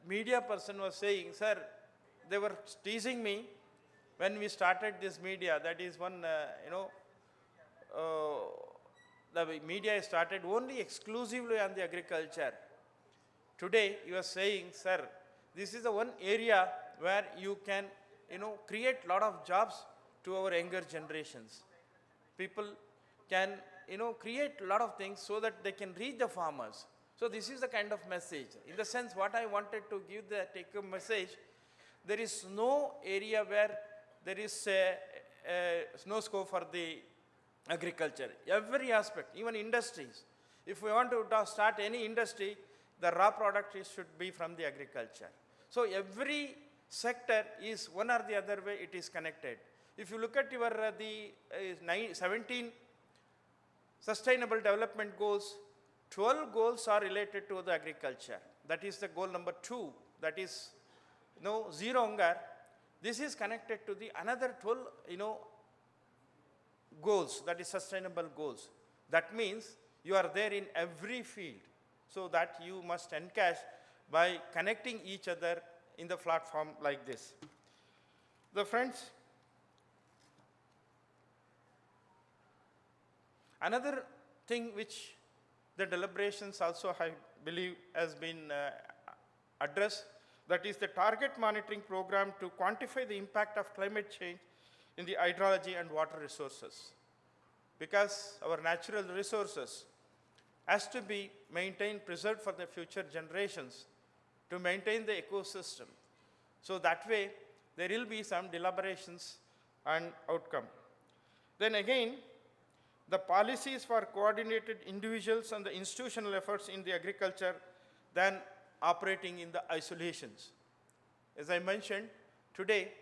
media person was saying, sir, they were teasing me when we started this media. That is one, the media started only exclusively on the agriculture. Today, you are saying, sir, this is the one area where you can, create a lot of jobs to our younger generations. People can, create a lot of things so that they can reach the farmers. So this is the kind of message. In the sense, what I wanted to give the take-home message, there is no area where there is no scope for the agriculture. Every aspect, even industries. If we want to start any industry, the raw product should be from the agriculture. So every sector is one or the other way it is connected. If you look at your 17 sustainable development goals, 12 goals are related to the agriculture. That is the goal number 2. That is zero hunger. This is connected to the another 12 goals, that is sustainable goals. That means you are there in every field. So that you must encash by connecting each other in the platform like this. The friends, another thing which the deliberations also I believe has been addressed, that is the target monitoring program to quantify the impact of climate change in the hydrology and water resources. Because our natural resources has to be maintained, preserved for the future generations to maintain the ecosystem. So that way, there will be some deliberations and outcome. Then again, the policies for coordinated individuals and the institutional efforts in the agriculture than operating in the isolations. As I mentioned, today,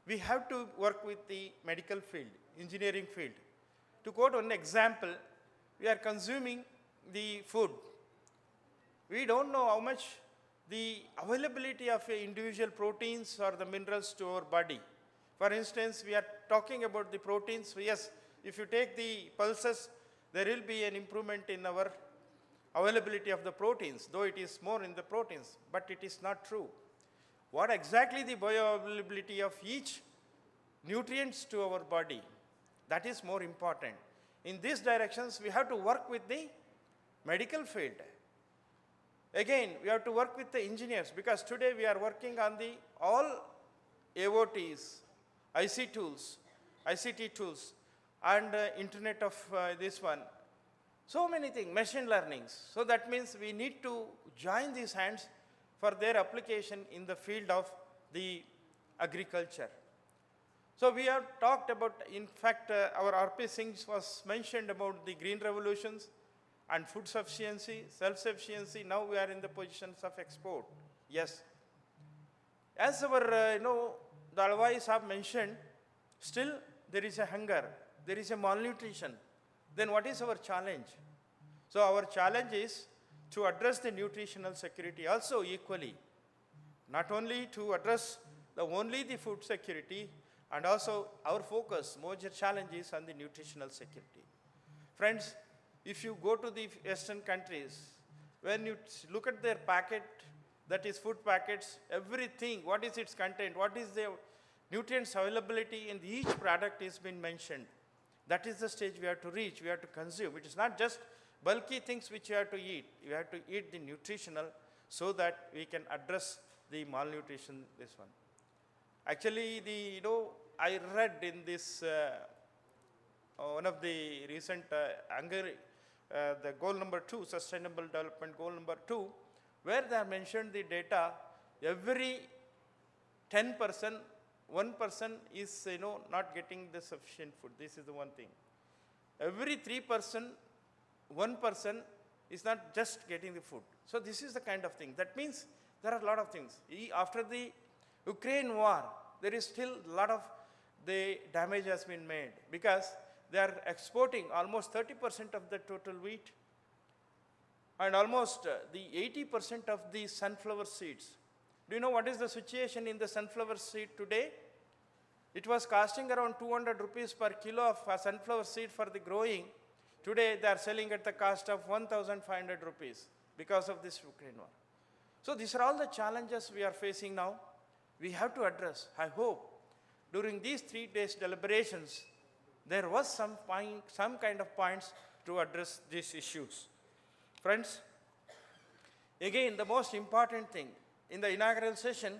we have to work with the medical field, engineering field. To quote one example, we are consuming the food. We don't know how much the availability of individual proteins or the minerals to our body. For instance, we are talking about the proteins. Yes, if you take the pulses, there will be an improvement in our availability of the proteins, though it is more in the proteins, but it is not true. What exactly the bioavailability of each nutrients to our body, that is more important. In these directions, we have to work with the medical field. Again, we have to work with the engineers, because today we are working on the all AOTs, ICT tools, and internet of this one. So many things, machine learnings. So that means we need to join these hands for their application in the field of the agriculture. So we have talked about, in fact, our RP Singh was mentioned about the green revolutions and food sufficiency, self-sufficiency. Now we are in the positions of export. Yes. As our, the allies have mentioned, still there is a hunger, there is a malnutrition. Then what is our challenge? So our challenge is to address the nutritional security also equally. Not only to address only the food security, and also our focus, major challenge is on the nutritional security. Friends, if you go to the Western countries, when you look at their packet, that is food packets, everything, what is its content, what is the nutrients availability in each product is been mentioned. That is the stage we have to reach, we have to consume. It is not just bulky things which you have to eat. You have to eat the nutritional so that we can address the malnutrition, this one. Actually, I read in this, one of the recent the goal number 2, sustainable development goal number 2, where they have mentioned the data, every 10%, 1% is not getting the sufficient food. This is the one thing. Every 3%, 1% is not just getting the food. So this is the kind of thing. That means there are a lot of things. After the Ukraine war, there is still a lot of the damage has been made, because they are exporting almost 30% of the total wheat and almost the 80% of the sunflower seeds. Do you know what is the situation in the sunflower seed today? It was costing around 200 rupees per kilo of sunflower seed for the growing. Today they are selling at the cost of 1,500 rupees because of this Ukraine war. So these are all the challenges we are facing now. We have to address. I hope during these 3 days deliberations, there was some kind of points to address these issues. Friends, again, the most important thing, in the inaugural session,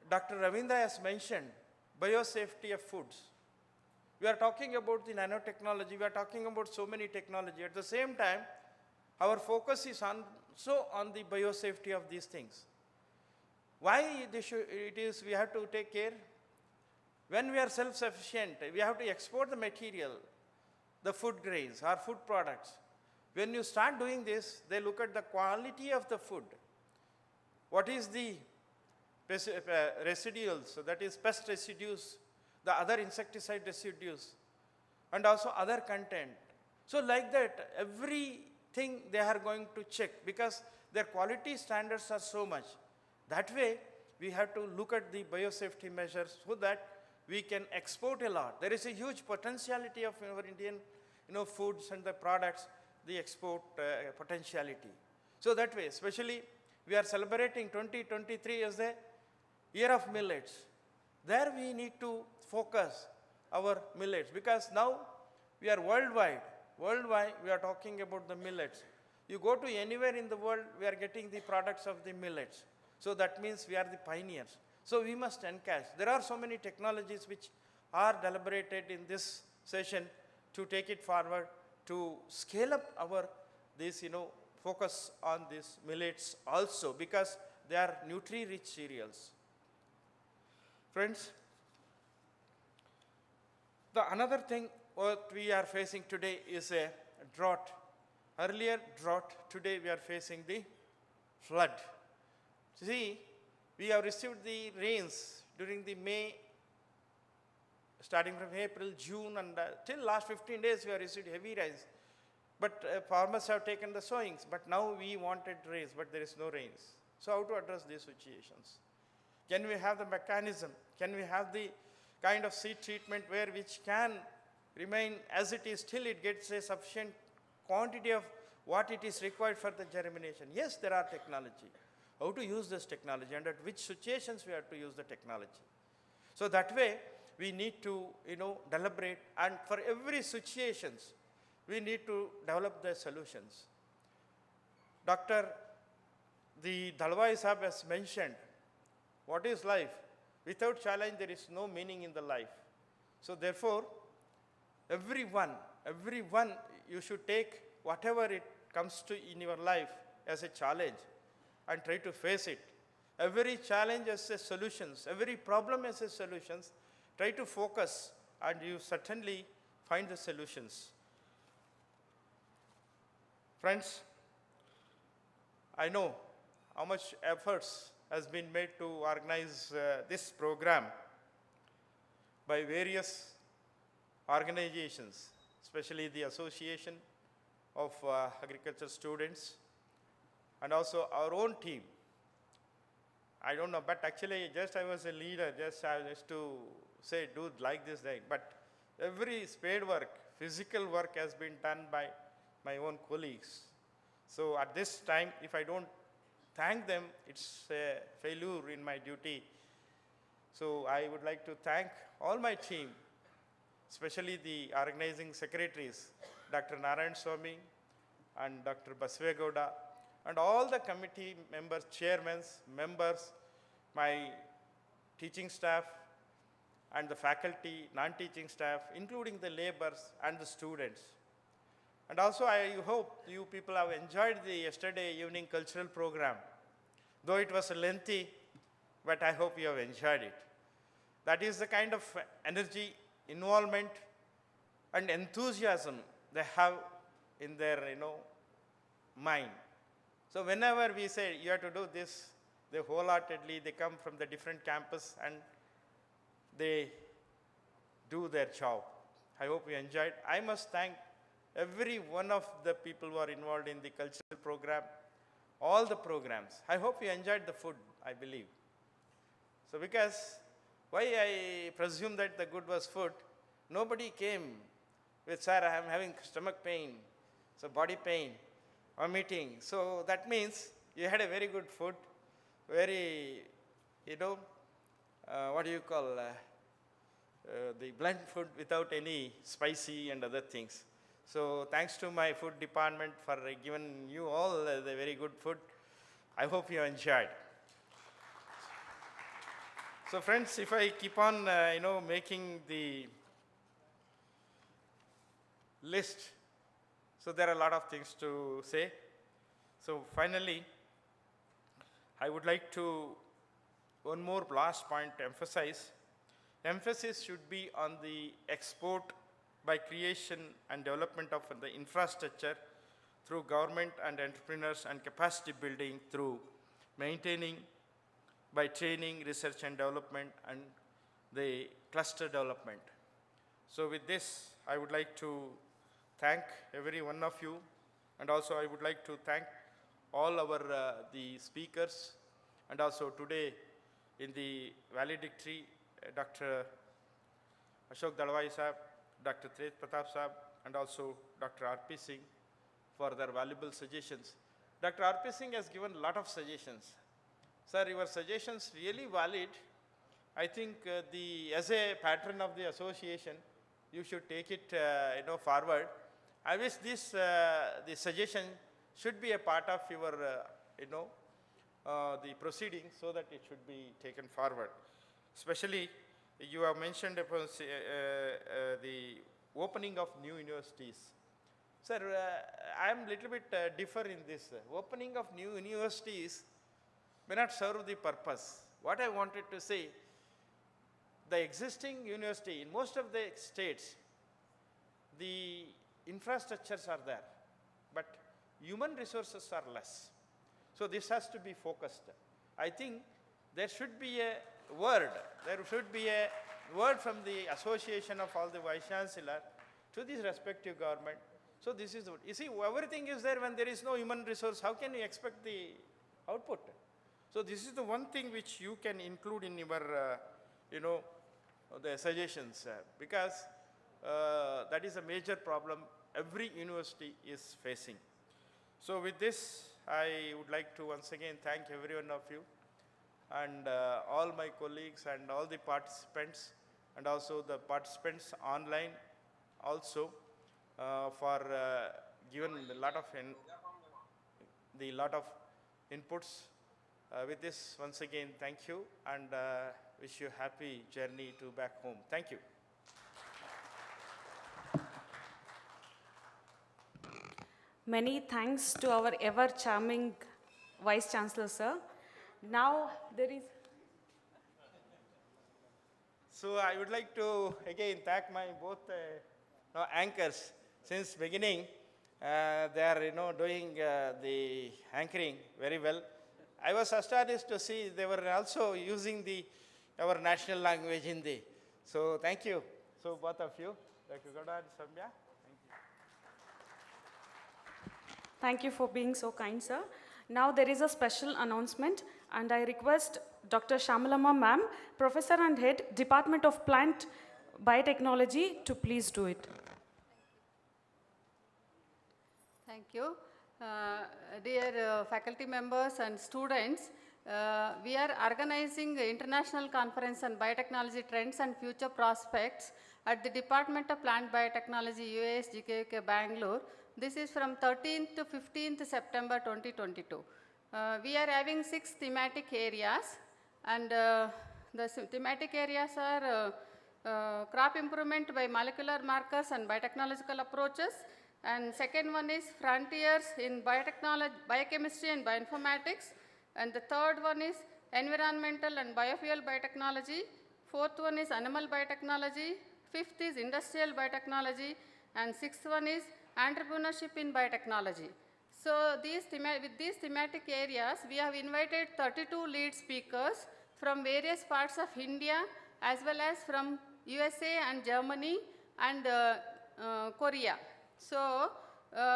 Dr. Ravindra has mentioned biosafety of foods. We are talking about the nanotechnology, we are talking about so many technology. At the same time, our focus is also on the biosafety of these things. Why we have to take care? When we are self-sufficient, we have to export the material, the food grains, our food products. When you start doing this, they look at the quality of the food. What is the residuals, so that is pest residues, the other insecticide residues, and also other content. So like that, everything they are going to check because their quality standards are so much. That way, we have to look at the biosafety measures so that we can export a lot. There is a huge potentiality of our Indian foods and the products, the export potentiality. So that way, especially we are celebrating 2023 as the year of millets. There we need to focus our millets because now we are worldwide. Worldwide, we are talking about the millets. You go to anywhere in the world, we are getting the products of the millets. So that means we are the pioneers. So we must encash. There are so many technologies which are deliberated in this session to take it forward, to scale up our focus on these millets also because they are nutri-rich cereals. Friends, another thing what we are facing today is a drought. Earlier drought, today we are facing the flood. See, we have received the rains during the May, starting from April, June, and till last 15 days we have received heavy rains. But farmers have taken the sowings, but now we wanted rains, but there is no rains. So how to address these situations? Can we have the mechanism? Can we have the kind of seed treatment which can remain as it is till it gets a sufficient quantity of what it is required for the germination? Yes, there are technology. How to use this technology and at which situations we have to use the technology. So that way, we need to deliberate, and for every situations, we need to develop the solutions. Dr. Dalwai Sahab has mentioned, what is life? Without challenge, there is no meaning in the life. So therefore, everyone, you should take whatever it comes to in your life as a challenge and try to face it. Every challenge has a solutions, every problem has a solutions. Try to focus and you certainly find the solutions. Friends, I know how much efforts has been made to organize this program by various organizations, especially the Association of Agriculture Students and also our own team. I don't know, but actually just I was a leader, I used to say, do like this, but every spade work, physical work has been done by my own colleagues. So at this time, if I don't thank them, it's a failure in my duty. So I would like to thank all my team, especially the organizing secretaries, Dr. Narayan Swami and Dr. Basvegowda, and all the committee members, chairmen, members, my teaching staff, and the faculty, non-teaching staff, including the laborers and the students. And also I hope you people have enjoyed the yesterday evening cultural program. Though it was lengthy, but I hope you have enjoyed it. That is the kind of energy, involvement, and enthusiasm they have in their mind. So whenever we say you have to do this, they wholeheartedly, they come from the different campus and they do their job. I hope you enjoyed. I must thank every one of the people who are involved in the cultural program, all the programs. I hope you enjoyed the food, I believe. So because, why I presume that the good was food, nobody came with, sir, I am having stomach pain, so body pain, vomiting. So that means You had a very good food, very, you know, what do you call, the blunt food without any spicy and other things. So thanks to my food department for giving you all the very good food. I hope you enjoyed. So friends, if I keep on, making the list, so there are a lot of things to say. So finally, I would like to, one more last point to emphasize. Emphasis should be on the export by creation and development of the infrastructure through government and entrepreneurs, and capacity building through maintaining by training, research and development, and the cluster development. So with this, I would like to thank every one of you, and also I would like to thank all our the speakers, and also today in the valedictory, Dr. Ashok Dalwai Sahab, Dr. Tej Pratap Sahab, and also Dr. R.P. Singh for their valuable suggestions. Dr. R.P. Singh has given a lot of suggestions. Sir, your suggestions really valid. I think as a patron of the association, you should take it forward. I wish this the suggestion should be a part of your the proceedings, so that it should be taken forward. Especially, you have mentioned upon the opening of new universities. Sir, I am little bit differ in this. Opening of new universities may not serve the purpose. What I wanted to say, the existing university in most of the states, the infrastructures are there, but human resources are less. So this has to be focused. I think there should be a word from the association of all the vice chancellor to this respective government. So this is, you see, everything is there. When there is no human resource, how can you expect the output? So this is the one thing which you can include in your, the suggestions, because that is a major problem every university is facing. So with this, I would like to once again thank every one of you, and all my colleagues and all the participants, and also the participants online also, for given a lot of inputs. With this, once again, thank you, and wish you a happy journey to back home. Thank you. Many thanks to our ever charming Vice Chancellor, sir. Now there is. So I would like to again thank my both anchors. Since beginning, they are doing the anchoring very well. I was astonished to see they were also using our national language, Hindi. So thank you. So both of you, Dr. Gowda and Samya. Thank you for being so kind, sir. Now there is a special announcement, and I request Dr. Shyamalama ma'am, Professor and Head, Department of Plant Biotechnology, to please do it. Thank you. Dear faculty members and students, we are organizing an international conference on biotechnology trends and future prospects at the Department of Plant Biotechnology, UAS GKUK, Bangalore. This is from 13th to 15th September 2022. We are having 6 thematic areas, and the thematic areas are crop improvement by molecular markers and biotechnological approaches, and second one is frontiers in biotechnology, biochemistry and bioinformatics, and the third one is environmental and biofuel biotechnology, fourth one is animal biotechnology, fifth is industrial biotechnology, and sixth one is entrepreneurship in biotechnology. So with these thematic areas, we have invited 32 lead speakers from various parts of India, as well as from USA and Germany and Korea. So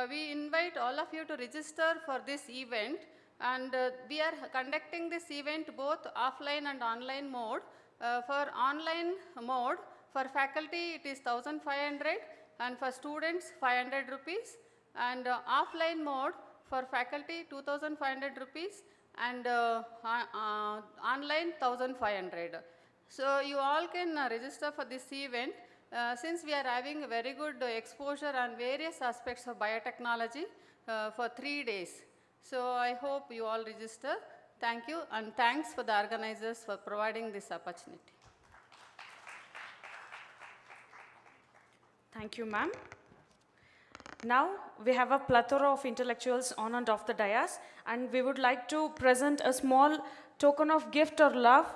we invite all of you to register for this event, and we are conducting this event both offline and online mode. For online mode, for faculty it is 1,500, and for students 500 rupees, and offline mode For faculty, 2,500 rupees, and online 1,500. So you all can register for this event. Since we are having a very good exposure on various aspects of biotechnology for 3 days. So I hope you all register. Thank you, and thanks for the organizers for providing this opportunity. Thank you, ma'am. Now, we have a plethora of intellectuals on and off the dais, and we would like to present a small token of gift or love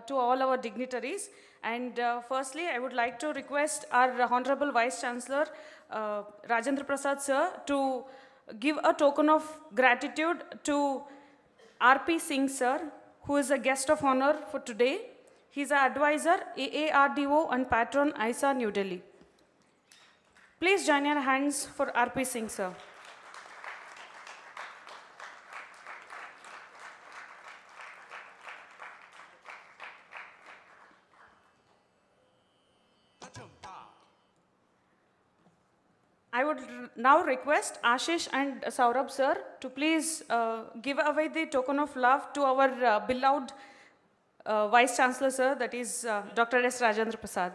to all our dignitaries. And firstly, I would like to request our Honorable Vice Chancellor, Rajendra Prasad sir, to give a token of gratitude to R.P. Singh sir, who is a guest of honor for today. He's an advisor, AARDO and patron, ISA, New Delhi. Please join your hands for R.P. Singh sir. I would now request Ashish and Saurabh sir to please give away the token of love to our beloved Vice Chancellor sir, that is Dr. S. Rajendra Prasad.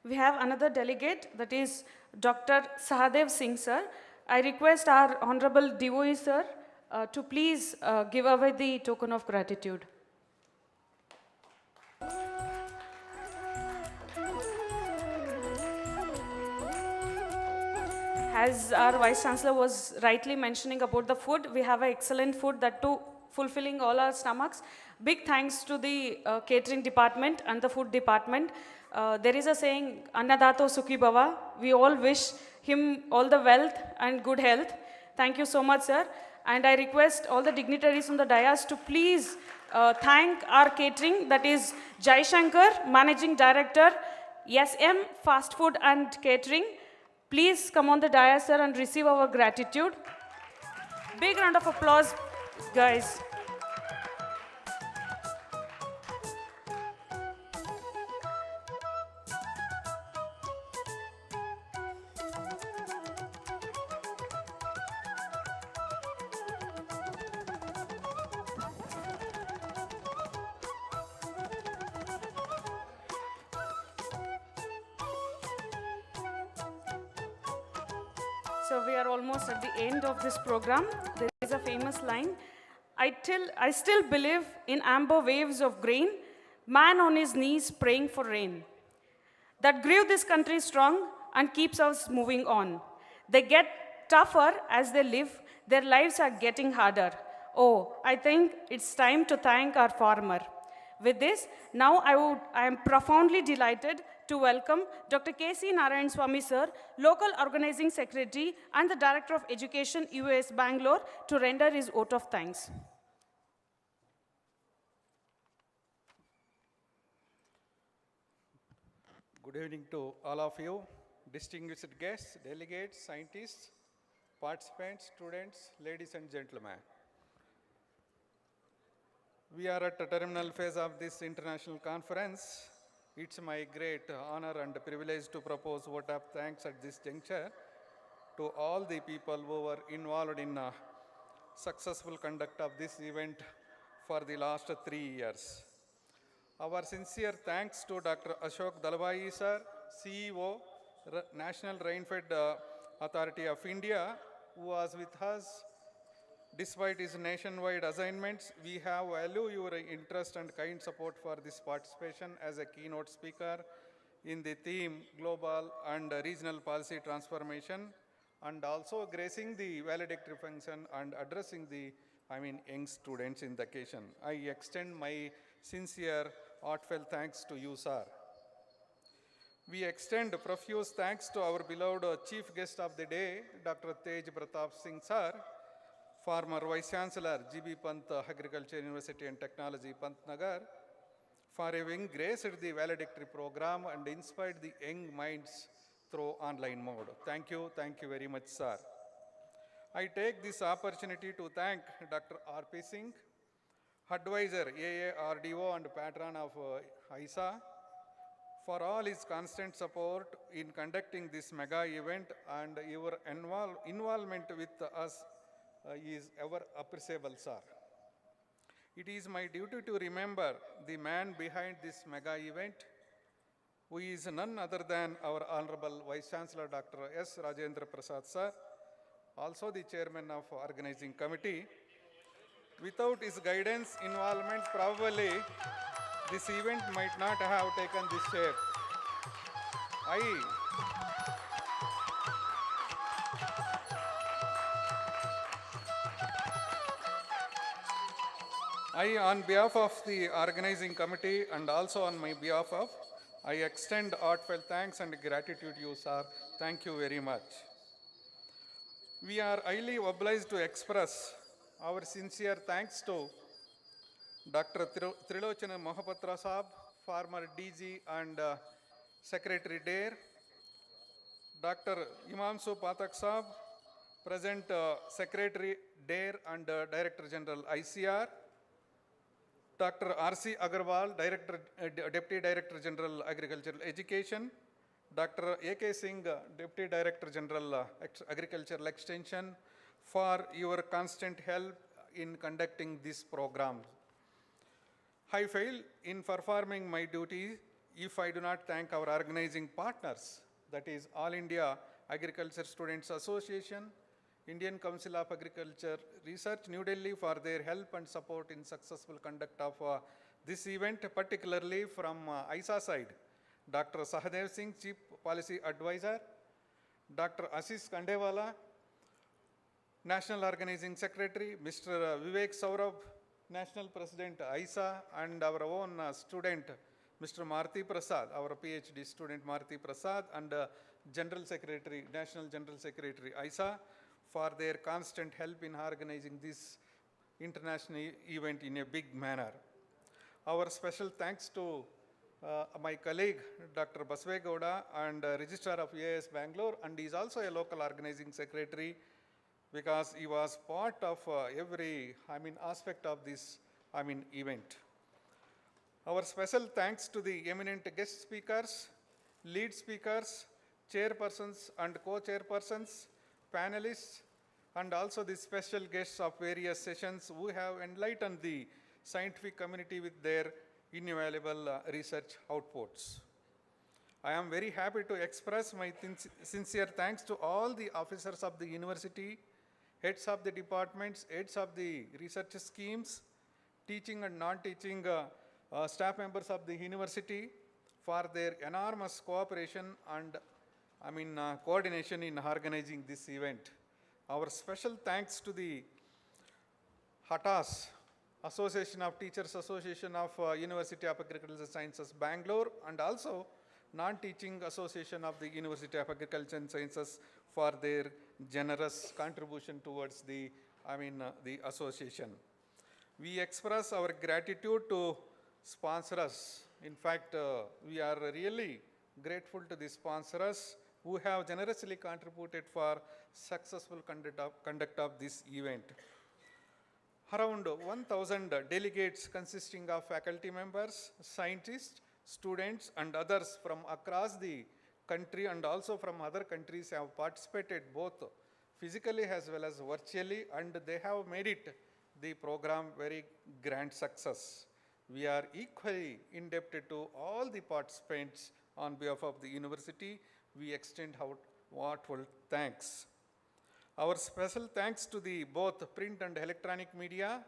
We have another delegate, that is Dr. Sahadev Singh sir. I request our Honorable DOE sir to please give away the token of gratitude. As our Vice Chancellor was rightly mentioning about the food, we have an excellent food that too fulfilling all our stomachs. Big thanks to the catering department and the food department. There is a saying, Annadato Sukhi Bhava. We all wish him all the wealth and good health. Thank you so much, sir. And I request all the dignitaries on the dais to please thank our catering, that is Jai Shankar, Managing Director, SM Fast Food and Catering. Please come on the dais, sir, and receive our gratitude. Big round of applause, guys. So we are almost at the end of this program. There is a famous line. I still believe in amber waves of grain, man on his knees praying for rain. That grew this country strong and keeps us moving on. They get tougher as they live, their lives are getting harder. Oh, I think it's time to thank our farmer. With this, now I am profoundly delighted to welcome Dr. K.C. Narayan Swamy sir, Local Organizing Secretary and the Director of Education, US Bangalore, to render his vote of thanks. Good evening to all of you, distinguished guests, delegates, scientists, participants, students, ladies and gentlemen. We are at the terminal phase of this international conference. It's my great honor and privilege to propose vote of thanks at this juncture to all the people who were involved in successful conduct of this event for the last 3 years. Our sincere thanks to Dr. Ashok Dalbai sir, CEO, National Rainfed Authority of India, who was with us. Despite his nationwide assignments, we have value your interest and kind support for this participation as a keynote speaker in the theme Global and Regional Policy Transformation, and also gracing the valedictory function and addressing the young students in the occasion. I extend my sincere, heartfelt thanks to you, sir. We extend profuse thanks to our beloved chief guest of the day, Dr. Tej Pratap Singh, sir, former Vice Chancellor, GB Pant Agriculture University and Technology, Pantnagar, for having graced the valedictory program and inspired the young minds through online mode. Thank you very much, sir. I take this opportunity to thank Dr. R.P. Singh, advisor AARDO and patron of ISA, for all his constant support in conducting this mega event, and your involvement with us is ever appreciable, sir. It is my duty to remember the man behind this mega event, who is none other than our Honorable Vice Chancellor Dr. S. Rajendra Prasad, sir, also the chairman of organizing committee. Without his guidance, involvement, probably this event might not have taken this shape. I, on behalf of the organizing committee and also on my behalf of, I extend heartfelt thanks and gratitude to you, sir. Thank you very much. We are highly obliged to express our sincere thanks to Dr. Trilochana Mahapatra Saab, former DG and Secretary DARE, Dr. Imamsu Pathak Saab, present Secretary DARE and Director General ICR, Dr. R.C. Agarwal, Deputy Director General Agricultural Education, Dr. A.K. Singh, Deputy Director General Agricultural Extension, for your constant help in conducting this program. I fail in performing my duty if I do not thank our organizing partners, that is All India Agriculture Students Association, Indian Council of Agriculture Research, New Delhi, for their help and support in successful conduct of this event, particularly from ISA side, Dr. Sahadev Singh, Chief Policy Advisor, Dr. Ashish Kandewala, National Organizing Secretary, Mr. Vivek Saurabh, National President ISA, and our own student, Mr. Marti Prasad, our PhD student Marti Prasad, and General Secretary, National General Secretary ISA, for their constant help in organizing this international event in a big manner. Our special thanks to my colleague, Dr. Baswe Gowda, and Registrar of AIS Bangalore, and he is also a local organizing secretary, because he was part of every aspect of this event. Our special thanks to the eminent guest speakers, lead speakers, chairpersons and co-chairpersons, panelists, and also the special guests of various sessions who have enlightened the scientific community with their invaluable research outputs. I am very happy to express my sincere thanks to all the officers of the university, heads of the departments, heads of the research schemes, teaching and non-teaching staff members of the university, for their enormous cooperation and coordination in organizing this event. Our special thanks to the HATAS, Association of Teachers Association of University of Agricultural Sciences, Bangalore, and also Non-Teaching Association of the University of Agriculture and Sciences, for their generous contribution towards the association. We express our gratitude to sponsors. In fact, we are really grateful to the sponsors who have generously contributed for successful conduct of this event. Around 1,000 delegates consisting of faculty members, scientists, students, and others from across the country and also from other countries have participated both physically as well as virtually, and they have made it the program very grand success. We are equally indebted to all the participants. On behalf of the university, we extend our heartfelt thanks. Our special thanks to the both print and electronic media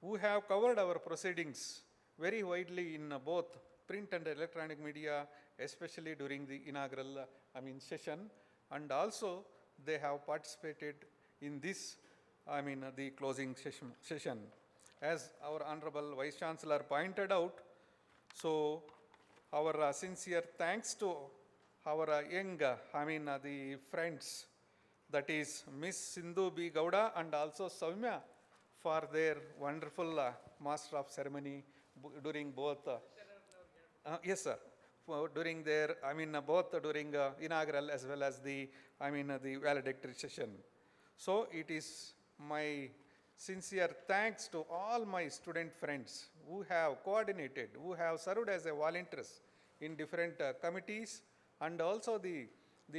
who have covered our proceedings very widely in both print and electronic media, especially during the inaugural session, and also they have participated in this the closing session. As our Honorable Vice Chancellor pointed out, so our sincere thanks to our young, the friends, that is Miss Sindhu B. Gowda and also Soumya, for their wonderful Master of Ceremony during both. Yes, sir. during their, both during inaugural as well as the, the valedictory session. So it is my sincere thanks to all my student friends who have coordinated, who have served as a volunteers in different committees, and also the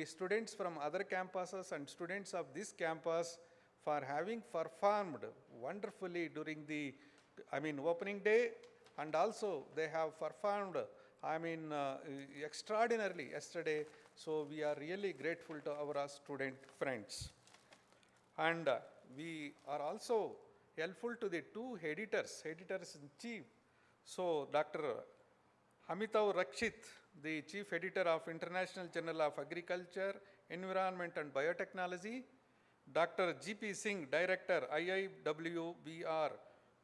students from other campuses and students of this campus for having performed wonderfully during the, opening day, and also they have performed, extraordinarily yesterday. So we are really grateful to our student friends. And we are also helpful to the two editors in chief. So Dr. Amitav Rakshit, the chief editor of International Journal of Agriculture, Environment and Biotechnology, Dr. G.P. Singh, director IIWBR,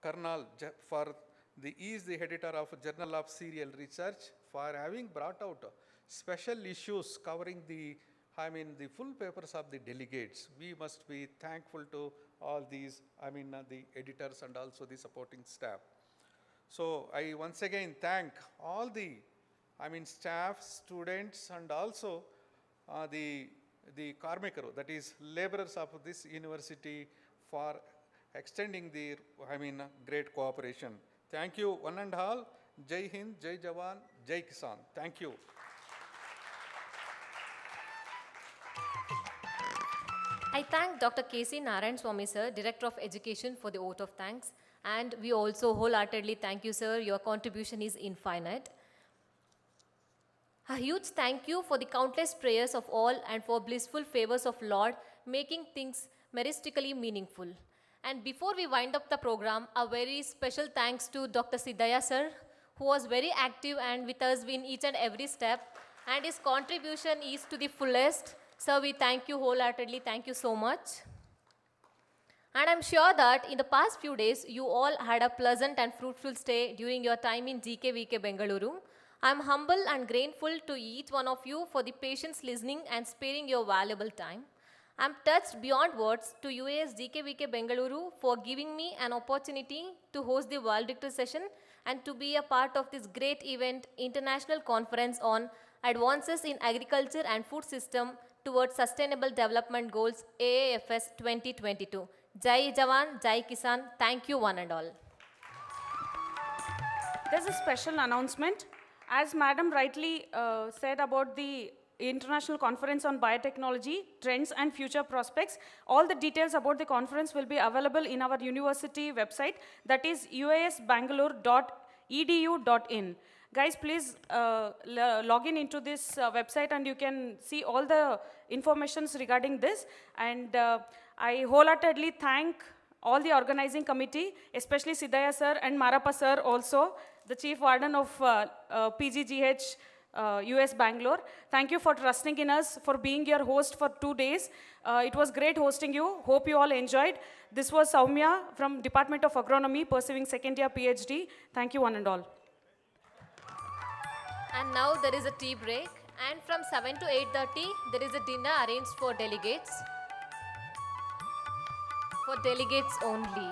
Karnal, is the editor of Journal of Cereal Research, for having brought out special issues covering the full papers of the delegates. We must be thankful to all these, the editors and also the supporting staff. So I once again thank all the, staff, students, and also the karmikaru, that is laborers of this university, for extending their, great cooperation. Thank you one and all. Jai Hind, Jai Jawan, Jai Kisan. Thank you. I thank Dr. K.C. Narayan Swamy, sir, Director of Education, for the vote of thanks. And we also wholeheartedly thank you, sir. Your contribution is infinite. A huge thank you for the countless prayers of all and for blissful favors of Lord, making things majestically meaningful. And before we wind up the program, a very special thanks to Dr. Siddhaya, sir, who was very active and with us in each and every step. And his contribution is to the fullest. Sir, we thank you wholeheartedly. Thank you so much. And I'm sure that in the past few days, you all had a pleasant and fruitful stay during your time in GKVK Bengaluru. I'm humble and grateful to each one of you for the patience listening and sparing your valuable time. I'm touched beyond words to UAS GKVK Bengaluru for giving me an opportunity to host the Valedictory session and to be a part of this great event, International Conference on Advances in Agriculture and Food System towards Sustainable Development Goals, AAFS 2022. Jai Jawan, Jai Kisan. Thank you one and all. There's a special announcement. As Madam rightly said about the International Conference on Biotechnology, Trends and Future Prospects, all the details about the conference will be available in our university website, that is uasbangalore.edu.in. Guys, please log in into this website and you can see all the informations regarding this. And I wholeheartedly thank all the organizing committee, especially Siddhaya sir and Marappa sir also, the Chief Warden of PGGH US Bangalore. Thank you for trusting in us, for being your host for 2 days. It was great hosting you. Hope you all enjoyed. This was Soumya from Department of Agronomy, pursuing second year PhD. Thank you one and all. And now there is a tea break. And from 7 to 8:30, there is a dinner arranged for delegates. For delegates only.